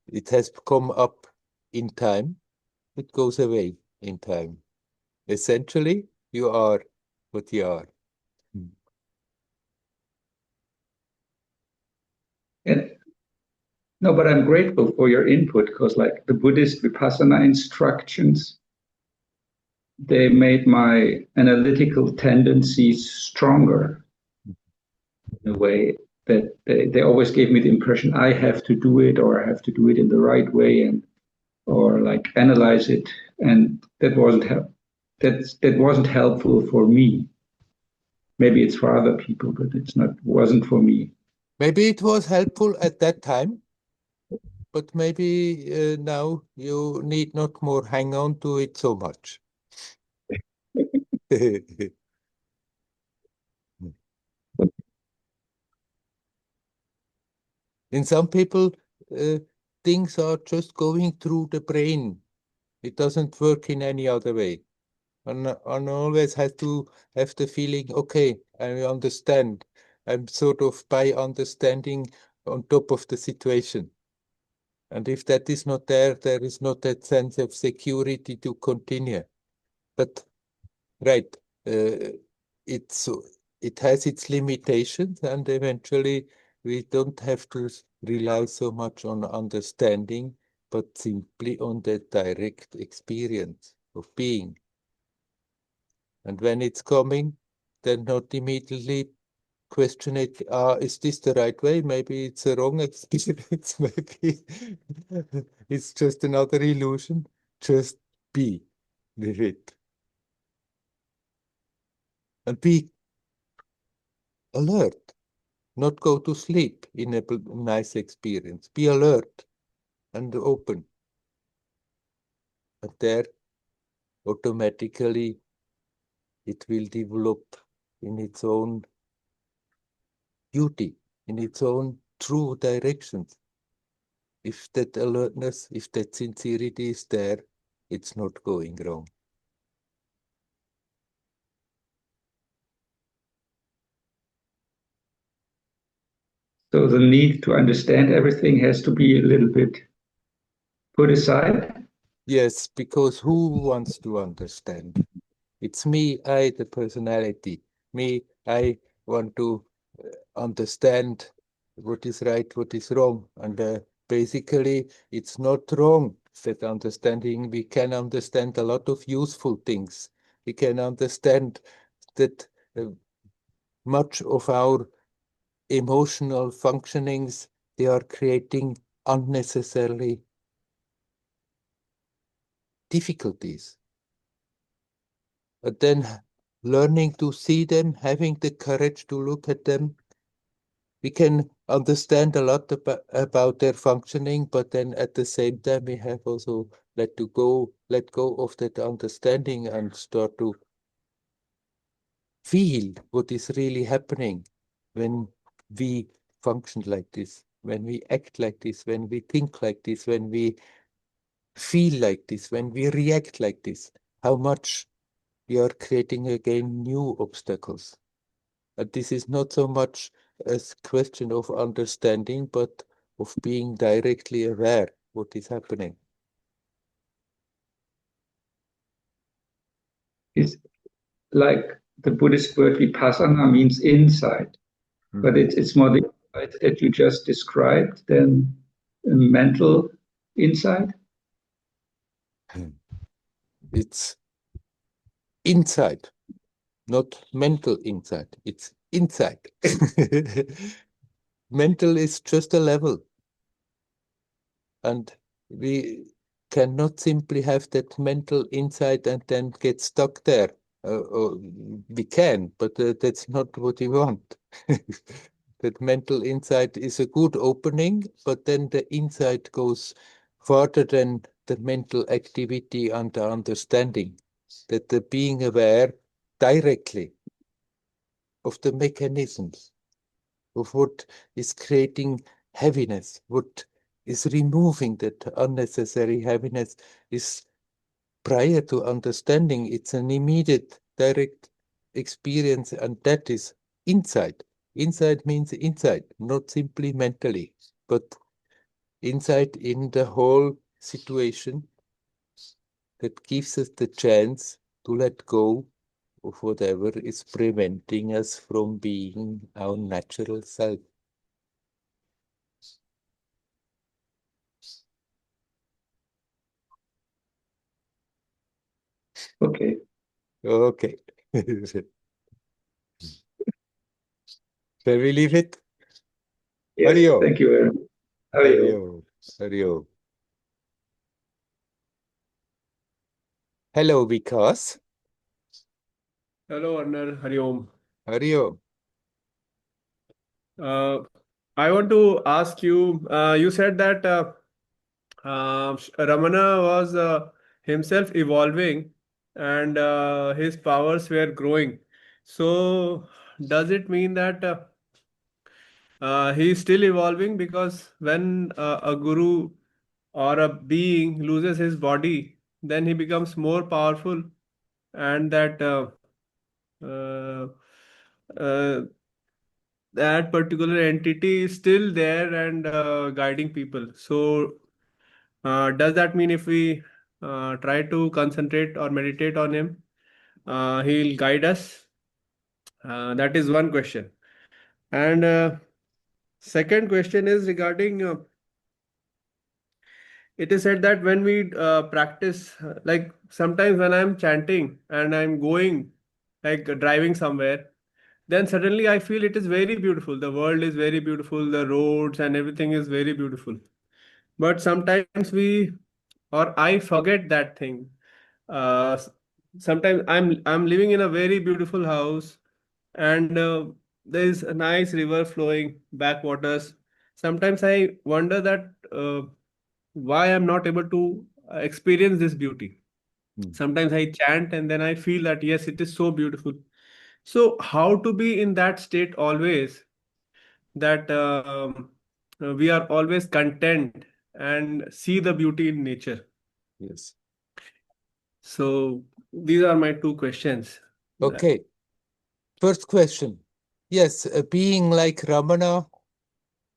Speaker 1: It has come up in time, it goes away in time. Essentially, you are what you are.
Speaker 3: And no, but I'm grateful for your input because, like the Buddhist Vipassana instructions, they made my analytical tendencies stronger in a way that they always gave me the impression I have to do it or I have to do it in the right way and or like analyze it, and that wasn't helpful for me. Maybe it's for other people, but it's not wasn't for me.
Speaker 1: Maybe it was helpful at that time, but maybe now you need not more hang on to it so much. In some people, uh, things are just going through the brain. It doesn't work in any other way. And always has to have the feeling, okay, I understand. I'm sort of by understanding on top of the situation. And if that is not there, there is not that sense of security to continue. But right, it's it has its limitations, and eventually we don't have to rely so much on understanding, but simply on the direct experience of being. And when it's coming, then not immediately question it, is this the right way? Maybe it's a wrong experience. Maybe it's just another illusion. Just be with it. And be alert. Not go to sleep in a nice experience. Be alert and open. And there, automatically, it will develop in its own beauty, in its own true directions. If that alertness, if that sincerity is there, it's not going wrong.
Speaker 3: So the need to understand everything has to be a little bit put aside.
Speaker 1: Yes, because who wants to understand? It's me, I, the personality. Me, I want to understand what is right, what is wrong. And basically, it's not wrong that understanding. We can understand a lot of useful things. We can understand that much of our emotional functionings, they are creating unnecessarily difficulties. But then learning to see them, having the courage to look at them, we can understand a lot about their functioning, but then at the same time we have also let go of that understanding and start to feel what is really happening when we function like this, when we act like this, when we think like this, when we feel like this, when we react like this, how much we are creating again new obstacles. And this is not so much a question of understanding, but of being directly aware what is happening.
Speaker 3: It's like the Buddhist word vipassana means insight, but it's more the insight that you just described than a mental insight.
Speaker 1: It's inside, not mental insight. It's inside. Mental is just a level, and we cannot simply have that mental insight and then get stuck there. We can, but that's not what we want. That mental insight is a good opening, but then the insight goes further than the mental activity and the understanding. That the being aware directly of the mechanisms of what is creating heaviness, what is removing that unnecessary heaviness is prior to understanding. It's an immediate, direct experience, and that is insight. Insight means insight, not simply mentally, but insight in the whole situation that gives us the chance to let go of whatever is preventing us from being our natural self.
Speaker 3: Okay.
Speaker 1: Okay. Shall we leave it?
Speaker 3: Yes,
Speaker 1: Hario.
Speaker 3: thank you very much. How are you?
Speaker 1: Hario. Hario. Hello, Vikas.
Speaker 4: Hello, Werner. Hari Om.
Speaker 1: Hario.
Speaker 4: Uh, I want to ask you, you said that Ramana was himself evolving and his powers were growing. So, does it mean that he is still evolving? Because when a guru or a being loses his body, then he becomes more powerful, and uh, uh, that particular entity is still there and guiding people. So, does that mean if we try to concentrate or meditate on him, he'll guide us? That is one question. And second question is regarding it is said that when we practice, like sometimes when I'm chanting and I'm going, like driving somewhere, then suddenly I feel it is very beautiful. The world is very beautiful, the roads and everything is very beautiful. But sometimes we or I forget that thing. Uh, s- Sometimes I'm living in a very beautiful house, and there is a nice river flowing, backwaters. Sometimes I wonder that why I'm not able to experience this beauty.
Speaker 1: Hmm.
Speaker 4: Sometimes I chant and then I feel that yes, it is so beautiful. So how to be in that state always, that we are always content and see the beauty in nature.
Speaker 1: Yes.
Speaker 4: So these are my two questions.
Speaker 1: Okay. First question. Yes, being like Ramana,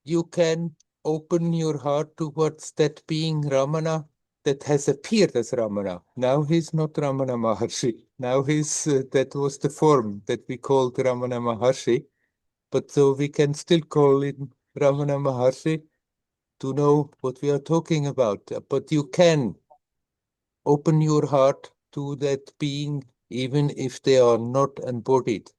Speaker 1: you can open your heart towards that being Ramana that has appeared as Ramana. Now he's not Ramana Maharshi. Now that was the form that we called Ramana Maharshi. But so we can still call him Ramana Maharshi to know what we are talking about. But you can open your heart to that being even if they are not embodied.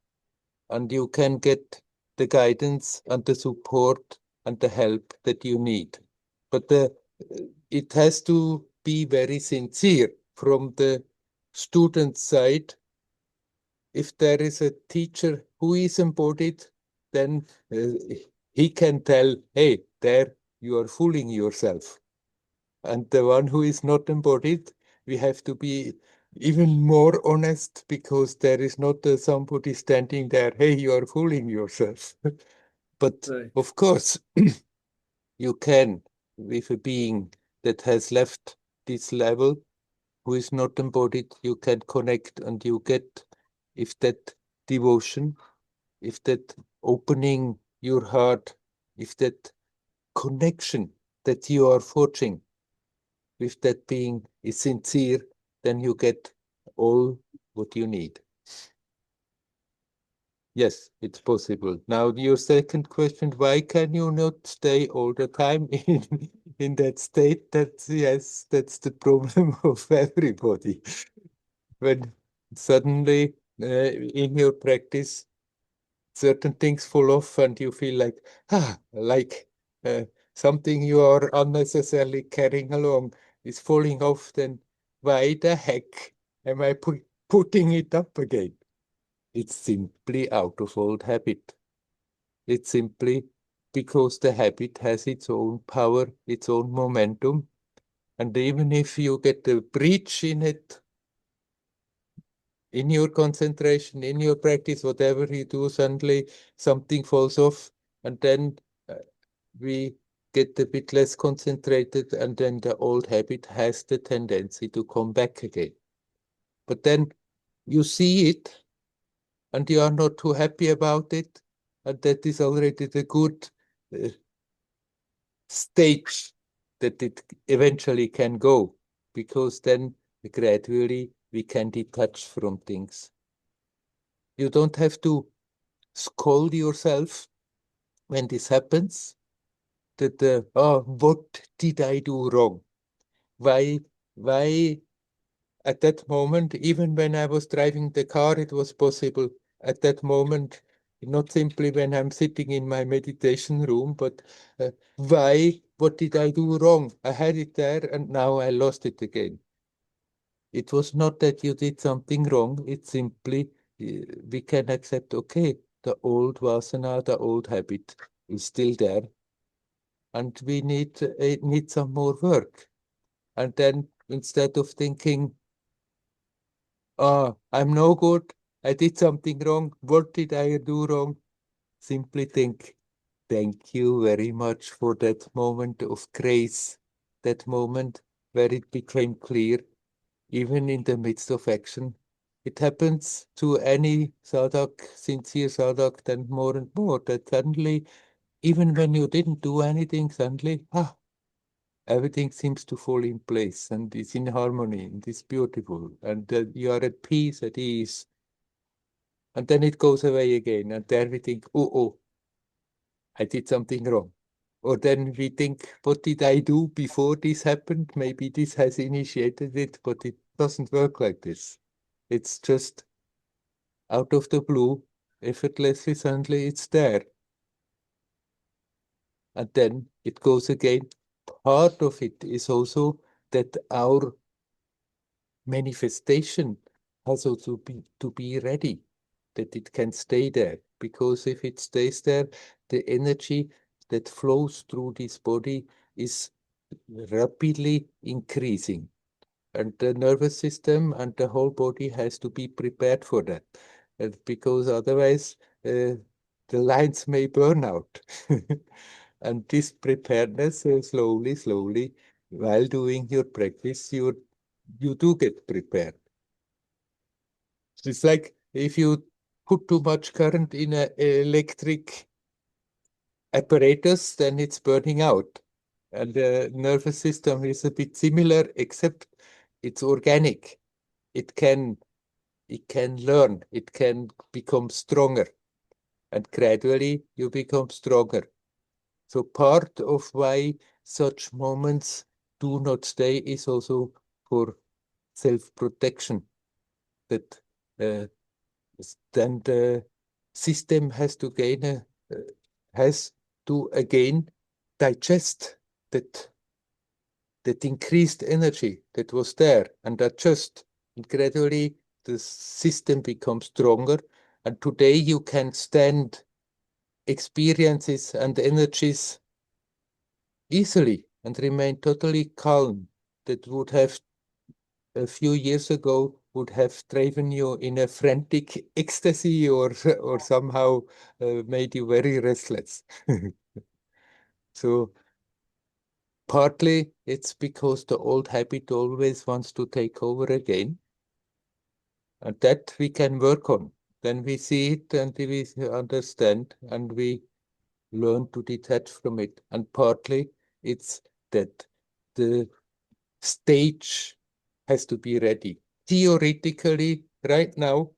Speaker 1: And you can get the guidance and the support and the help that you need. But it has to be very sincere from the student side. If there is a teacher who is embodied, then he can tell, hey, there you are fooling yourself. And the one who is not embodied, we have to be even more honest because there is not somebody standing there, hey, you are fooling yourself. But
Speaker 4: Right.
Speaker 1: of course, you can, with a being that has left this level, who is not embodied, you can connect and you get, if that devotion, if that opening your heart, if that connection that you are forging with that being is sincere, then you get all what you need. Yes, it's possible. Now, your second question, why can you not stay all the time in that state? That's, yes, that's the problem of everybody. When suddenly in your practice, certain things fall off and you feel like uh, something you are unnecessarily carrying along is falling off, then why the heck am I putting it up again? It's simply out of old habit. It's simply because the habit has its own power, its own momentum. And even if you get a breach in it, in your concentration, in your practice, whatever you do, suddenly something falls off, and then uh, we get a bit less concentrated, and then the old habit has the tendency to come back again. But then you see it, and you are not too happy about it, and that is already the good uh, stage that it eventually can go, because then gradually we can detach from things. You don't have to scold yourself when this happens, that oh, what did I do wrong? Why at that moment, even when I was driving the car, it was possible at that moment, not simply when I'm sitting in my meditation room, but why, what did I do wrong? I had it there and now I lost it again. It was not that you did something wrong, it's simply we can accept, okay, the old vasana, the old habit is still there, and we need some more work. And then instead of thinking, I'm no good, I did something wrong, what did I do wrong? Simply think, thank you very much for that moment of grace, that moment where it became clear, even in the midst of action. It happens to any sadhak, sincere sadhak, then more and more, that suddenly, even when you didn't do anything, suddenly, everything seems to fall in place and is in harmony and is beautiful and you are at peace, at ease. And then it goes away again and then we think, oh, I did something wrong. Or then we think, what did I do before this happened? Maybe this has initiated it, but it doesn't work like this. It's just out of the blue, effortlessly, suddenly it's there. And then it goes again. Part of it is also that our manifestation has also to be ready, that it can stay there. Because if it stays there, the energy that flows through this body is rapidly increasing. And the nervous system and the whole body has to be prepared for that. Because otherwise, the lines may burn out. And this preparedness, slowly, while doing your practice, you do get prepared. It's like if you put too much current in an electric apparatus, then it's burning out. And the nervous system is a bit similar, except it's organic. It can learn, it can become stronger, and gradually you become stronger. So part of why such moments do not stay is also for self-protection, that then the system has to has to again digest that increased energy that was there and adjust. And gradually the system becomes stronger. And today you can stand experiences and energies easily and remain totally calm. That would have a few years ago would have driven you in a frantic ecstasy or somehow made you very restless. So partly it's because the old habit always wants to take over again, and that we can work on. Then we see it and we understand and we learn to detach from it. And partly it's that the stage has to be ready. Theoretically, right now,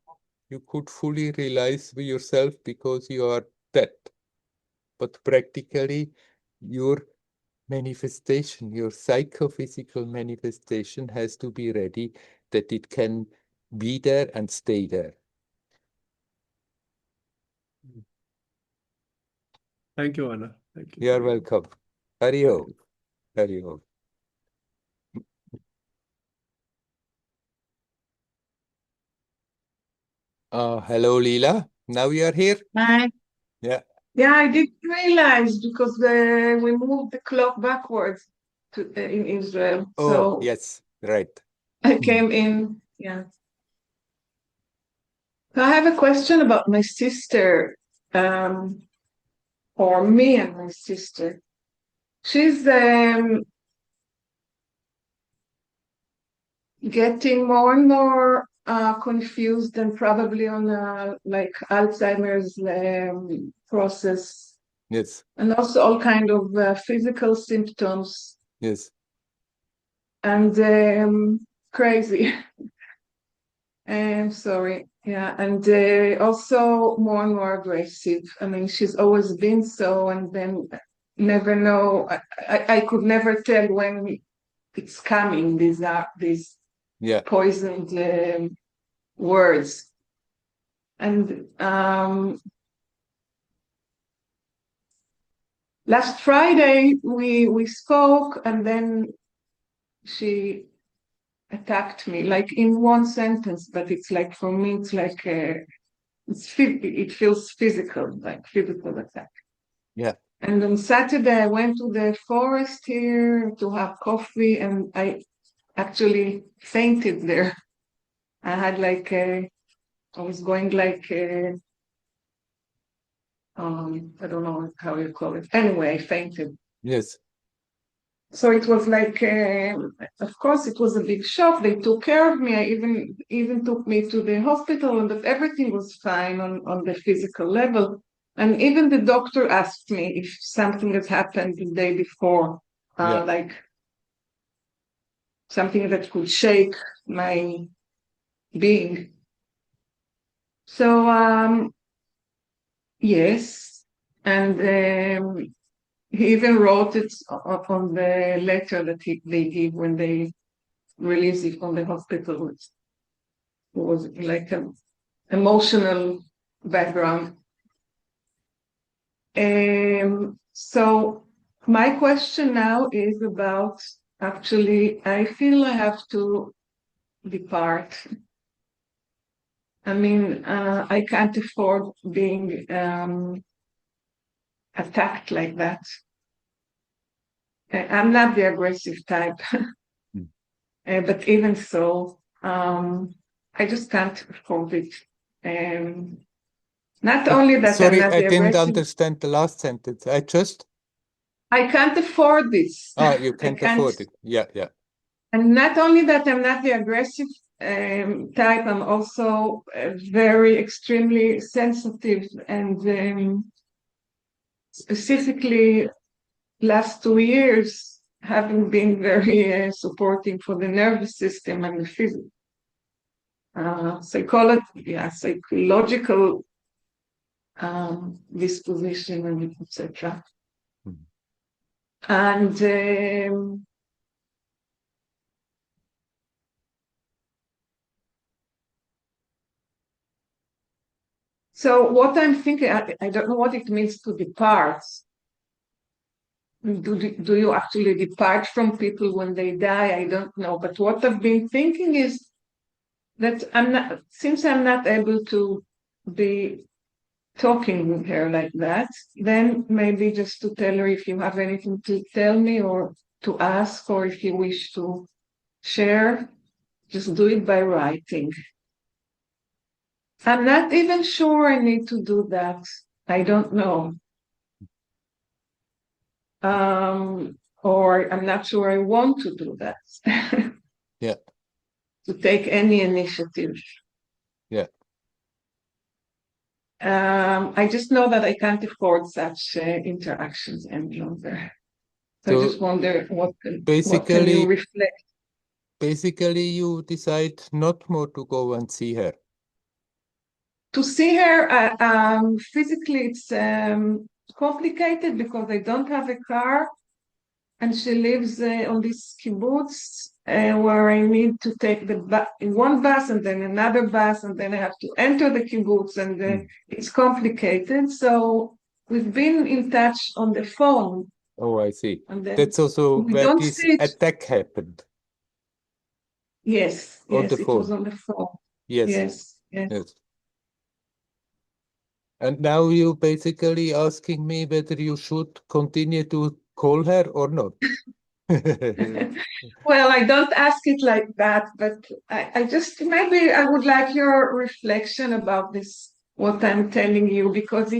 Speaker 1: you could fully realize yourself because you are dead. But practically, your manifestation, your psychophysical manifestation has to be ready, that it can be there and stay there.
Speaker 4: Thank you, Anna. Thank you.
Speaker 1: You are welcome. Hari-Om. Hari-Om. Hello, Leela. Now you are here?
Speaker 5: Hi.
Speaker 1: Yeah.
Speaker 5: Yeah, I didn't realize because we moved the clock backwards in Israel.
Speaker 1: Oh,
Speaker 5: So
Speaker 1: yes, right.
Speaker 5: I came in. Yeah. So I have a question about my sister, or me and my sister. She's getting more and more confused and probably on like Alzheimer's process,
Speaker 1: Yes,
Speaker 5: and also all kind of physical symptoms,
Speaker 1: yes,
Speaker 5: and crazy. I'm sorry. Yeah, and also more and more aggressive. I mean, she's always been so, and then never know. I could never tell when it's coming. These.
Speaker 1: Yeah.
Speaker 5: poisoned words. And last Friday we spoke, and then she attacked me, like in one sentence, but it's like, for me, it's like it feels physical, like physical attack.
Speaker 1: Yeah.
Speaker 5: And on Saturday, I went to the forest here to have coffee, and I actually fainted there. I had like I was going like I don't know how you call it. Anyway, I fainted.
Speaker 1: Yes.
Speaker 5: So it was like, of course, it was a big shock. They took care of me. I even took me to the hospital, and that everything was fine on the physical level. And even the doctor asked me if something had happened the day before,
Speaker 1: Yeah.
Speaker 5: like something that could shake my being. So yes, and he even wrote it on the letter that they give when they release it from the hospital. It was like an emotional background. So my question now is about, actually, I feel I have to depart. I mean, I can't afford being attacked like that. I'm not the aggressive type, but even so, I just can't afford it. Not only that I'm
Speaker 1: Sorry,
Speaker 5: not
Speaker 1: I
Speaker 5: the
Speaker 1: didn't
Speaker 5: aggressive,
Speaker 1: understand the last sentence.
Speaker 5: I can't afford this.
Speaker 1: You
Speaker 5: I
Speaker 1: can't
Speaker 5: can't.
Speaker 1: afford it. Yeah, yeah.
Speaker 5: And not only that I'm not the aggressive type, I'm also very extremely sensitive, and specifically last 2 years having been very supporting for the nervous system and the physical, psychological disposition, and etc. And so what I'm thinking, I don't know what it means to depart. Do you actually depart from people when they die? I don't know. But what I've been thinking is that since I'm not able to be talking with her like that, then maybe just to tell her, if you have anything to tell me or to ask, or if you wish to share, just do it by writing. I'm not even sure I need to do that. I don't know. Or I'm not sure I want to do that.
Speaker 1: Yeah.
Speaker 5: To take any initiative.
Speaker 1: Yeah.
Speaker 5: I just know that I can't afford such interactions any longer. So I just wonder what can you reflect?
Speaker 1: Basically, you decide not more to go and see her.
Speaker 5: To see her physically, it's complicated because I don't have a car, and she lives on this kibbutz where I need to take one bus and then another bus, and then I have to enter the kibbutz, and it's complicated. So we've been in touch on the phone.
Speaker 1: Oh, I see.
Speaker 5: And then
Speaker 1: that's also
Speaker 5: we
Speaker 1: where
Speaker 5: don't
Speaker 1: this
Speaker 5: see it.
Speaker 1: attack happened.
Speaker 5: Yes,
Speaker 1: On the
Speaker 5: it
Speaker 1: phone.
Speaker 5: was on the phone.
Speaker 1: Yes. And now you basically asking me whether you should continue to call her or not.
Speaker 5: Well, I don't ask it like that, but I just, maybe I would like your reflection about this, what I'm telling you, because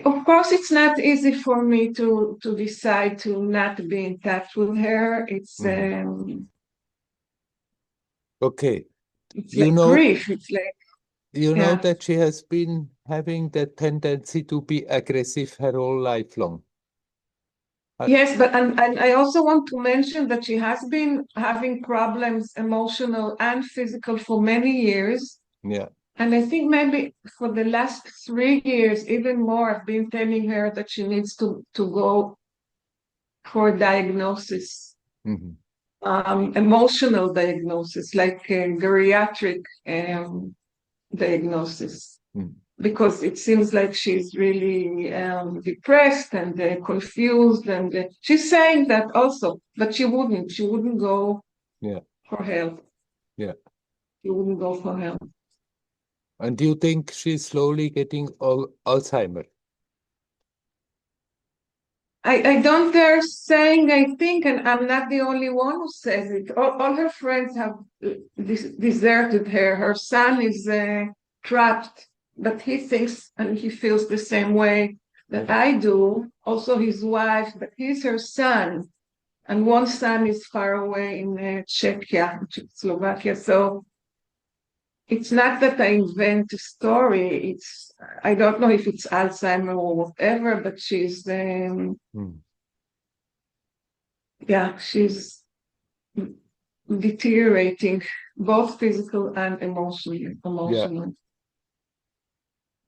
Speaker 5: of course, it's not easy for me to decide to not be in touch with her. It's
Speaker 1: okay.
Speaker 5: it's
Speaker 1: You
Speaker 5: like
Speaker 1: know,
Speaker 5: grief. It's like,
Speaker 1: you know that she has been having that tendency to be aggressive her whole life long.
Speaker 5: Yes, but and I also want to mention that she has been having problems, emotional and physical, for many years.
Speaker 1: Yeah.
Speaker 5: And I think maybe for the last 3 years, even more, I've been telling her that she needs to go for a diagnosis. emotional diagnosis, like a geriatric diagnosis, because it seems like she's really depressed and confused, and she's saying that also, but she wouldn't go for help.
Speaker 1: Yeah.
Speaker 5: She wouldn't go for help.
Speaker 1: And do you think she's slowly getting Alzheimer?
Speaker 5: I don't dare saying I think, and I'm not the only one who says it. All her friends have deserted her. Her son is trapped, but he thinks and he feels the same way that I do. Also, his wife, but he's her son, and one son is far away in Czechia, Slovakia. So it's not that I invent a story. I don't know if it's Alzheimer or whatever, but she's she's deteriorating, both physical and emotionally.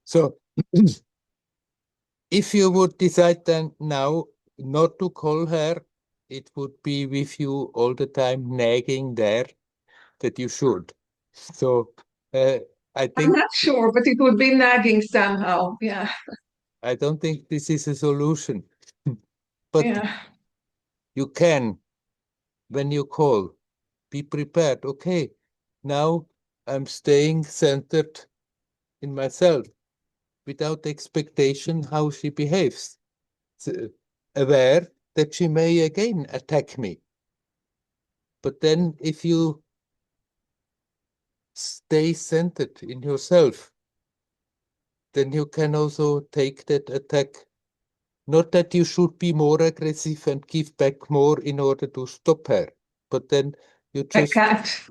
Speaker 1: So if you would decide then now not to call her, it would be with you all the time nagging there that you should. So I
Speaker 5: I'm
Speaker 1: think
Speaker 5: not sure, but it would be nagging somehow. Yeah.
Speaker 1: I don't think this is a solution. But
Speaker 5: Yeah.
Speaker 1: you can, when you call, be prepared. Okay, now I'm staying centered in myself without expectation how she behaves. Aware that she may again attack me. But then if you stay centered in yourself, then you can also take that attack. Not that you should be more aggressive and give back more in order to stop her, but then you
Speaker 5: I
Speaker 1: just
Speaker 5: can't.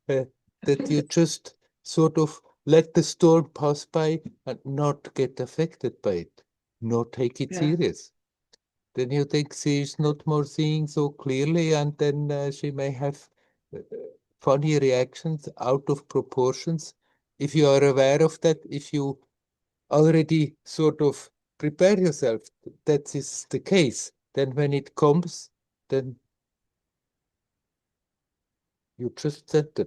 Speaker 1: that you just sort of let the storm pass by and not get affected by it, not take it serious. Then you think she's not more seeing so clearly, and then she may have uh, funny reactions out of proportions. If you are aware of that, if you already sort of prepare yourself, that is the case, then when it comes, then you just center,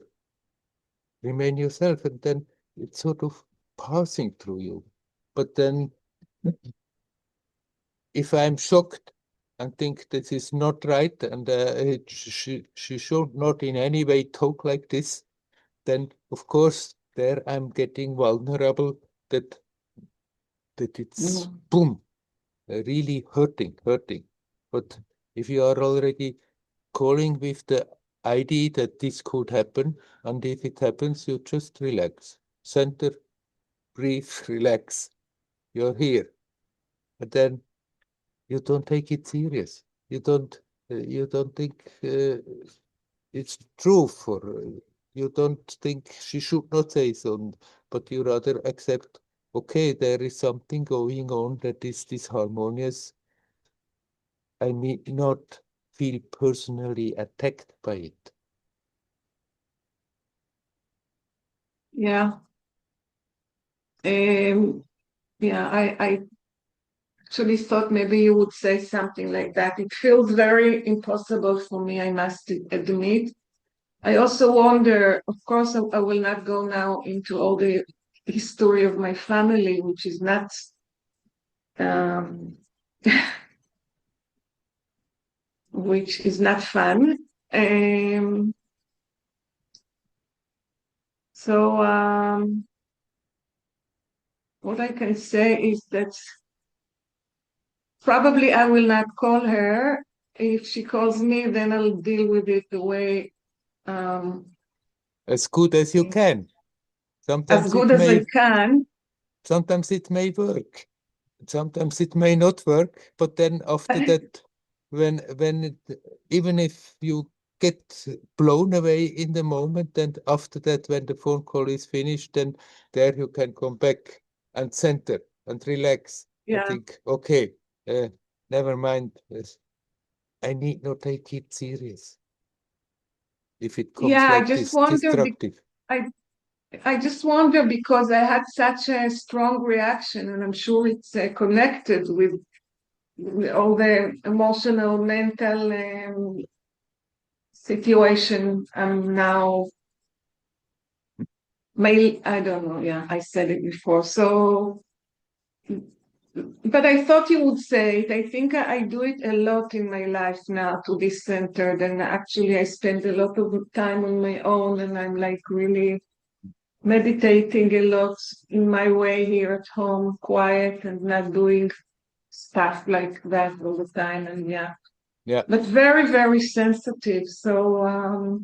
Speaker 1: remain yourself, and then it's sort of passing through you. But then if I'm shocked and think this is not right, and she should not in any way talk like this, then of course there I'm getting vulnerable that it's boom, really hurting. But if you are already calling with the idea that this could happen, and if it happens, you just relax, center, breathe, relax. You're here, and then you don't take it serious. You don't think it's true for. You don't think she should not say so, but you rather accept. Okay, there is something going on that is disharmonious. I need not feel personally attacked by it.
Speaker 5: Yeah. I actually thought maybe you would say something like that. It feels very impossible for me, I must admit. I also wonder, of course, I will not go now into all the history of my family, which is not um, which is not fun. So what I can say is that probably I will not call her. If she calls me, then I'll deal with it the way
Speaker 1: As good as you can.
Speaker 5: as good as I can.
Speaker 1: Sometimes it may work. Sometimes it may not work. But then after that, even if you get blown away in the moment, and after that, when the phone call is finished, then there you can come back and center and relax. I think, okay, never mind. I need not take it serious if it comes
Speaker 5: I
Speaker 1: like
Speaker 5: just
Speaker 1: this
Speaker 5: wonder.
Speaker 1: destructive.
Speaker 5: I just wonder because I had such a strong reaction, and I'm sure it's connected with all the emotional, mental situation I'm now, I don't know, yeah, I said it before. So, but I thought you would say it. I think I do it a lot in my life now to be centered. And actually, I spend a lot of time on my own, and I'm like really meditating a lot in my way here at home, quiet and not doing stuff like that all the time. And yeah,
Speaker 1: Yeah.
Speaker 5: but very, very sensitive. So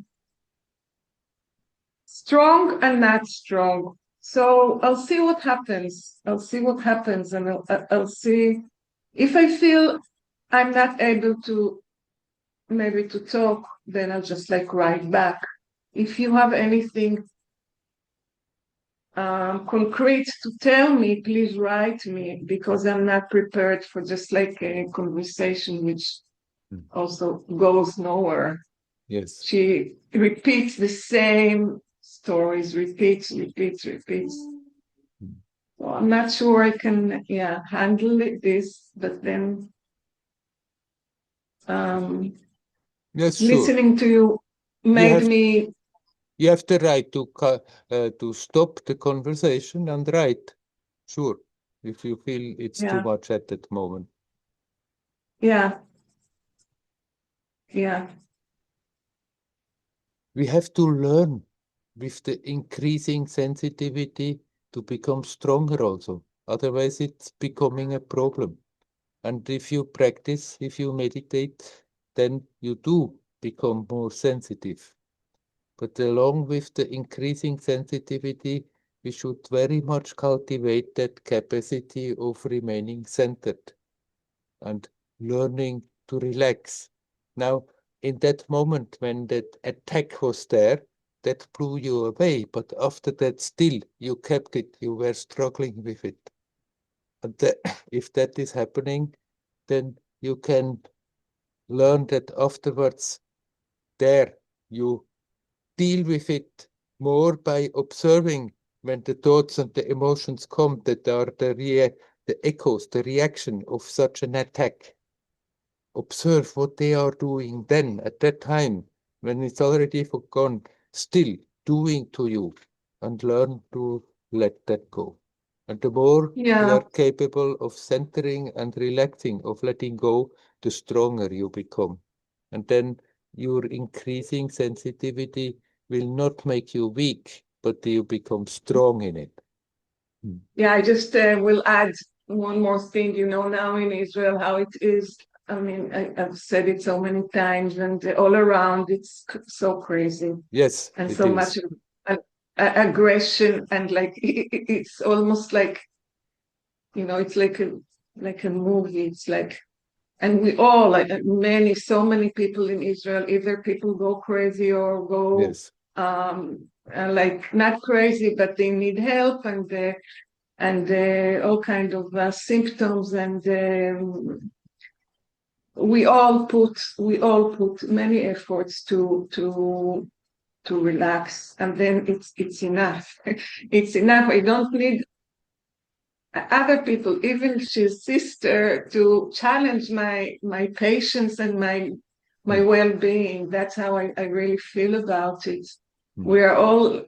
Speaker 5: strong and not strong. So I'll see what happens. I'll see what happens, and I'll see if I feel I'm not able to maybe to talk, then I'll just like write back. If you have anything concrete to tell me, please write me because I'm not prepared for just like a conversation which also goes nowhere.
Speaker 1: Yes.
Speaker 5: She repeats the same stories, repeats. So I'm not sure I can, yeah, handle this, but then
Speaker 1: Yes, sure.
Speaker 5: listening to you made me.
Speaker 1: You have the right to stop the conversation and write. Sure, if you feel it's too
Speaker 5: Yeah,
Speaker 1: much at that moment.
Speaker 5: yeah, yeah,
Speaker 1: We have to learn with the increasing sensitivity to become stronger also. Otherwise, it's becoming a problem. And if you practice, if you meditate, then you do become more sensitive. But along with the increasing sensitivity, we should very much cultivate that capacity of remaining centered and learning to relax. Now, in that moment when that attack was there, that blew you away. But after that, still, you kept it. You were struggling with it. And if that is happening, then you can learn that afterwards, there, you deal with it more by observing when the thoughts and the emotions come that are the echoes, the reaction of such an attack. Observe what they are doing then at that time when it's already gone, still doing to you, and learn to let that go. And the more you
Speaker 5: yeah,
Speaker 1: are capable of centering and relaxing, of letting go, the stronger you become. And then your increasing sensitivity will not make you weak, but you become strong in it.
Speaker 5: yeah. I just will add one more thing. You know, now in Israel, how it is. I mean, I've said it so many times, and all around it's so crazy
Speaker 1: Yes,
Speaker 5: and
Speaker 1: it
Speaker 5: so
Speaker 1: is.
Speaker 5: much aggression, and like it's almost like, you know, it's like a movie. It's like, and we all, like so many people in Israel, either people go crazy or go
Speaker 1: Yes.
Speaker 5: like not crazy, but they need help, and all kind of symptoms, and we all put many efforts to relax, and then it's enough. It's enough. I don't need other people, even his sister, to challenge my patience and my well-being. That's how I really feel about it. We are all,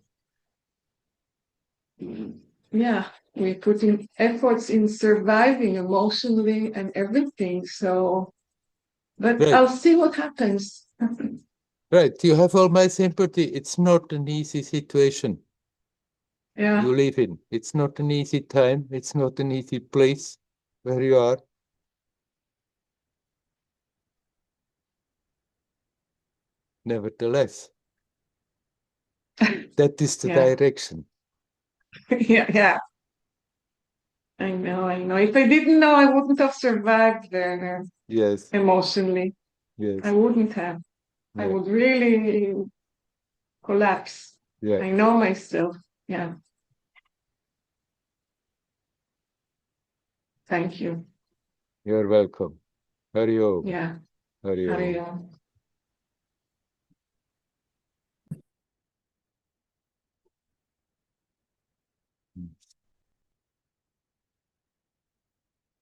Speaker 5: yeah, we're putting efforts in surviving emotionally and everything. So, but
Speaker 1: Right.
Speaker 5: I'll see what happens.
Speaker 1: Right. You have all my sympathy. It's not an easy situation
Speaker 5: Yeah,
Speaker 1: you live in. It's not an easy time. It's not an easy place where you are. Nevertheless, that is the
Speaker 5: yeah,
Speaker 1: direction.
Speaker 5: yeah. I know. If I didn't know, I wouldn't have survived, Werner,
Speaker 1: Yes,
Speaker 5: emotionally. I
Speaker 1: yes,
Speaker 5: wouldn't have. I
Speaker 1: yeah,
Speaker 5: would really collapse.
Speaker 1: yeah.
Speaker 5: I know myself. Yeah. Thank you.
Speaker 1: You're welcome. Hurry Om.
Speaker 5: Yeah.
Speaker 1: Hurry Om.
Speaker 5: I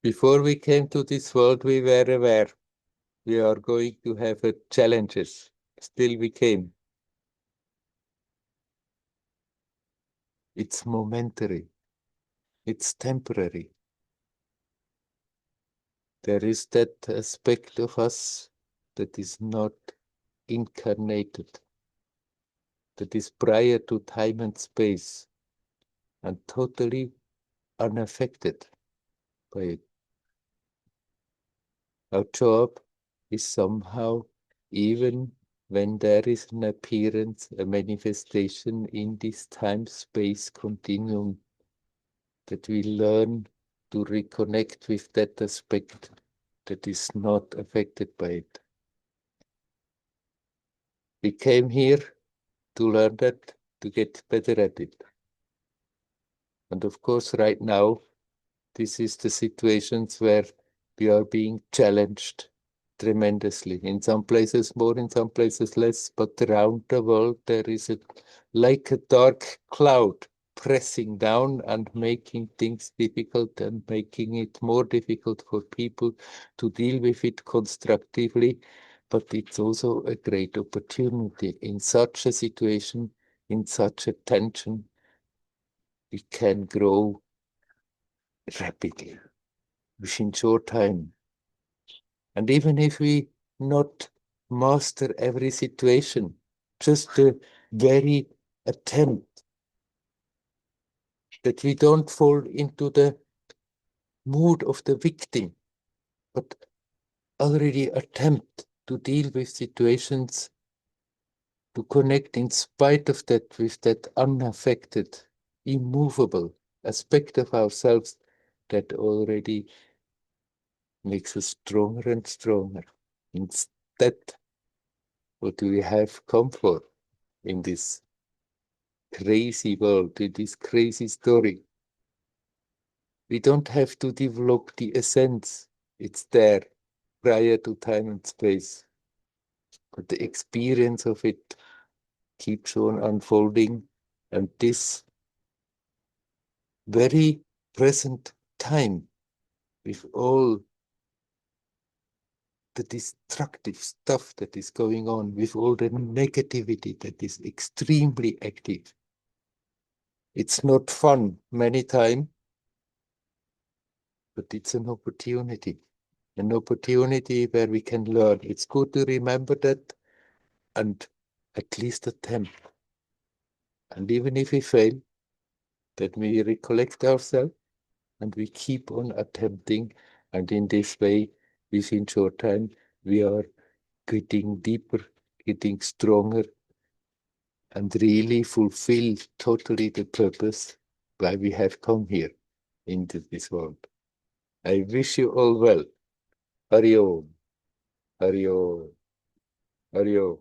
Speaker 1: Before we came to this world, we were aware we are going to have challenges. still we came. It's momentary. It's temporary. There is that aspect of us that is not incarnated, that is prior to time and space, and totally unaffected by it. Our job is somehow, even when there is an appearance, a manifestation in this time-space continuum, that we learn to reconnect with that aspect that is not affected by it. We came here to learn that, to get better at it. And of course, right now, this is the situations where we are being challenged tremendously. In some places more, in some places less, but around the world there is like a dark cloud pressing down and making things difficult and making it more difficult for people to deal with it constructively. But it's also a great opportunity. In such a situation, in such a tension, we can grow rapidly within short time. And even if we not master every situation, just the very attempt that we don't fall into the mood of the victim, but already attempt to deal with situations, to connect in spite of that with that unaffected, immovable aspect of ourselves, that already makes us stronger and stronger. Instead, what do we have come for in this crazy world, in this crazy story? We don't have to develop the essence. It's there prior to time and space. But the experience of it keeps on unfolding, and this very present time, with all the destructive stuff that is going on, with all the negativity that is extremely active. It's not fun many times, but it's an opportunity where we can learn. It's good to remember that and at least attempt. And even if we fail, that we recollect ourselves and we keep on attempting. And in this way, within short time, we are getting deeper, getting stronger, and really fulfill totally the purpose why we have come here into this world. I wish you all well. Hari Om. Hari Om. Hari Om.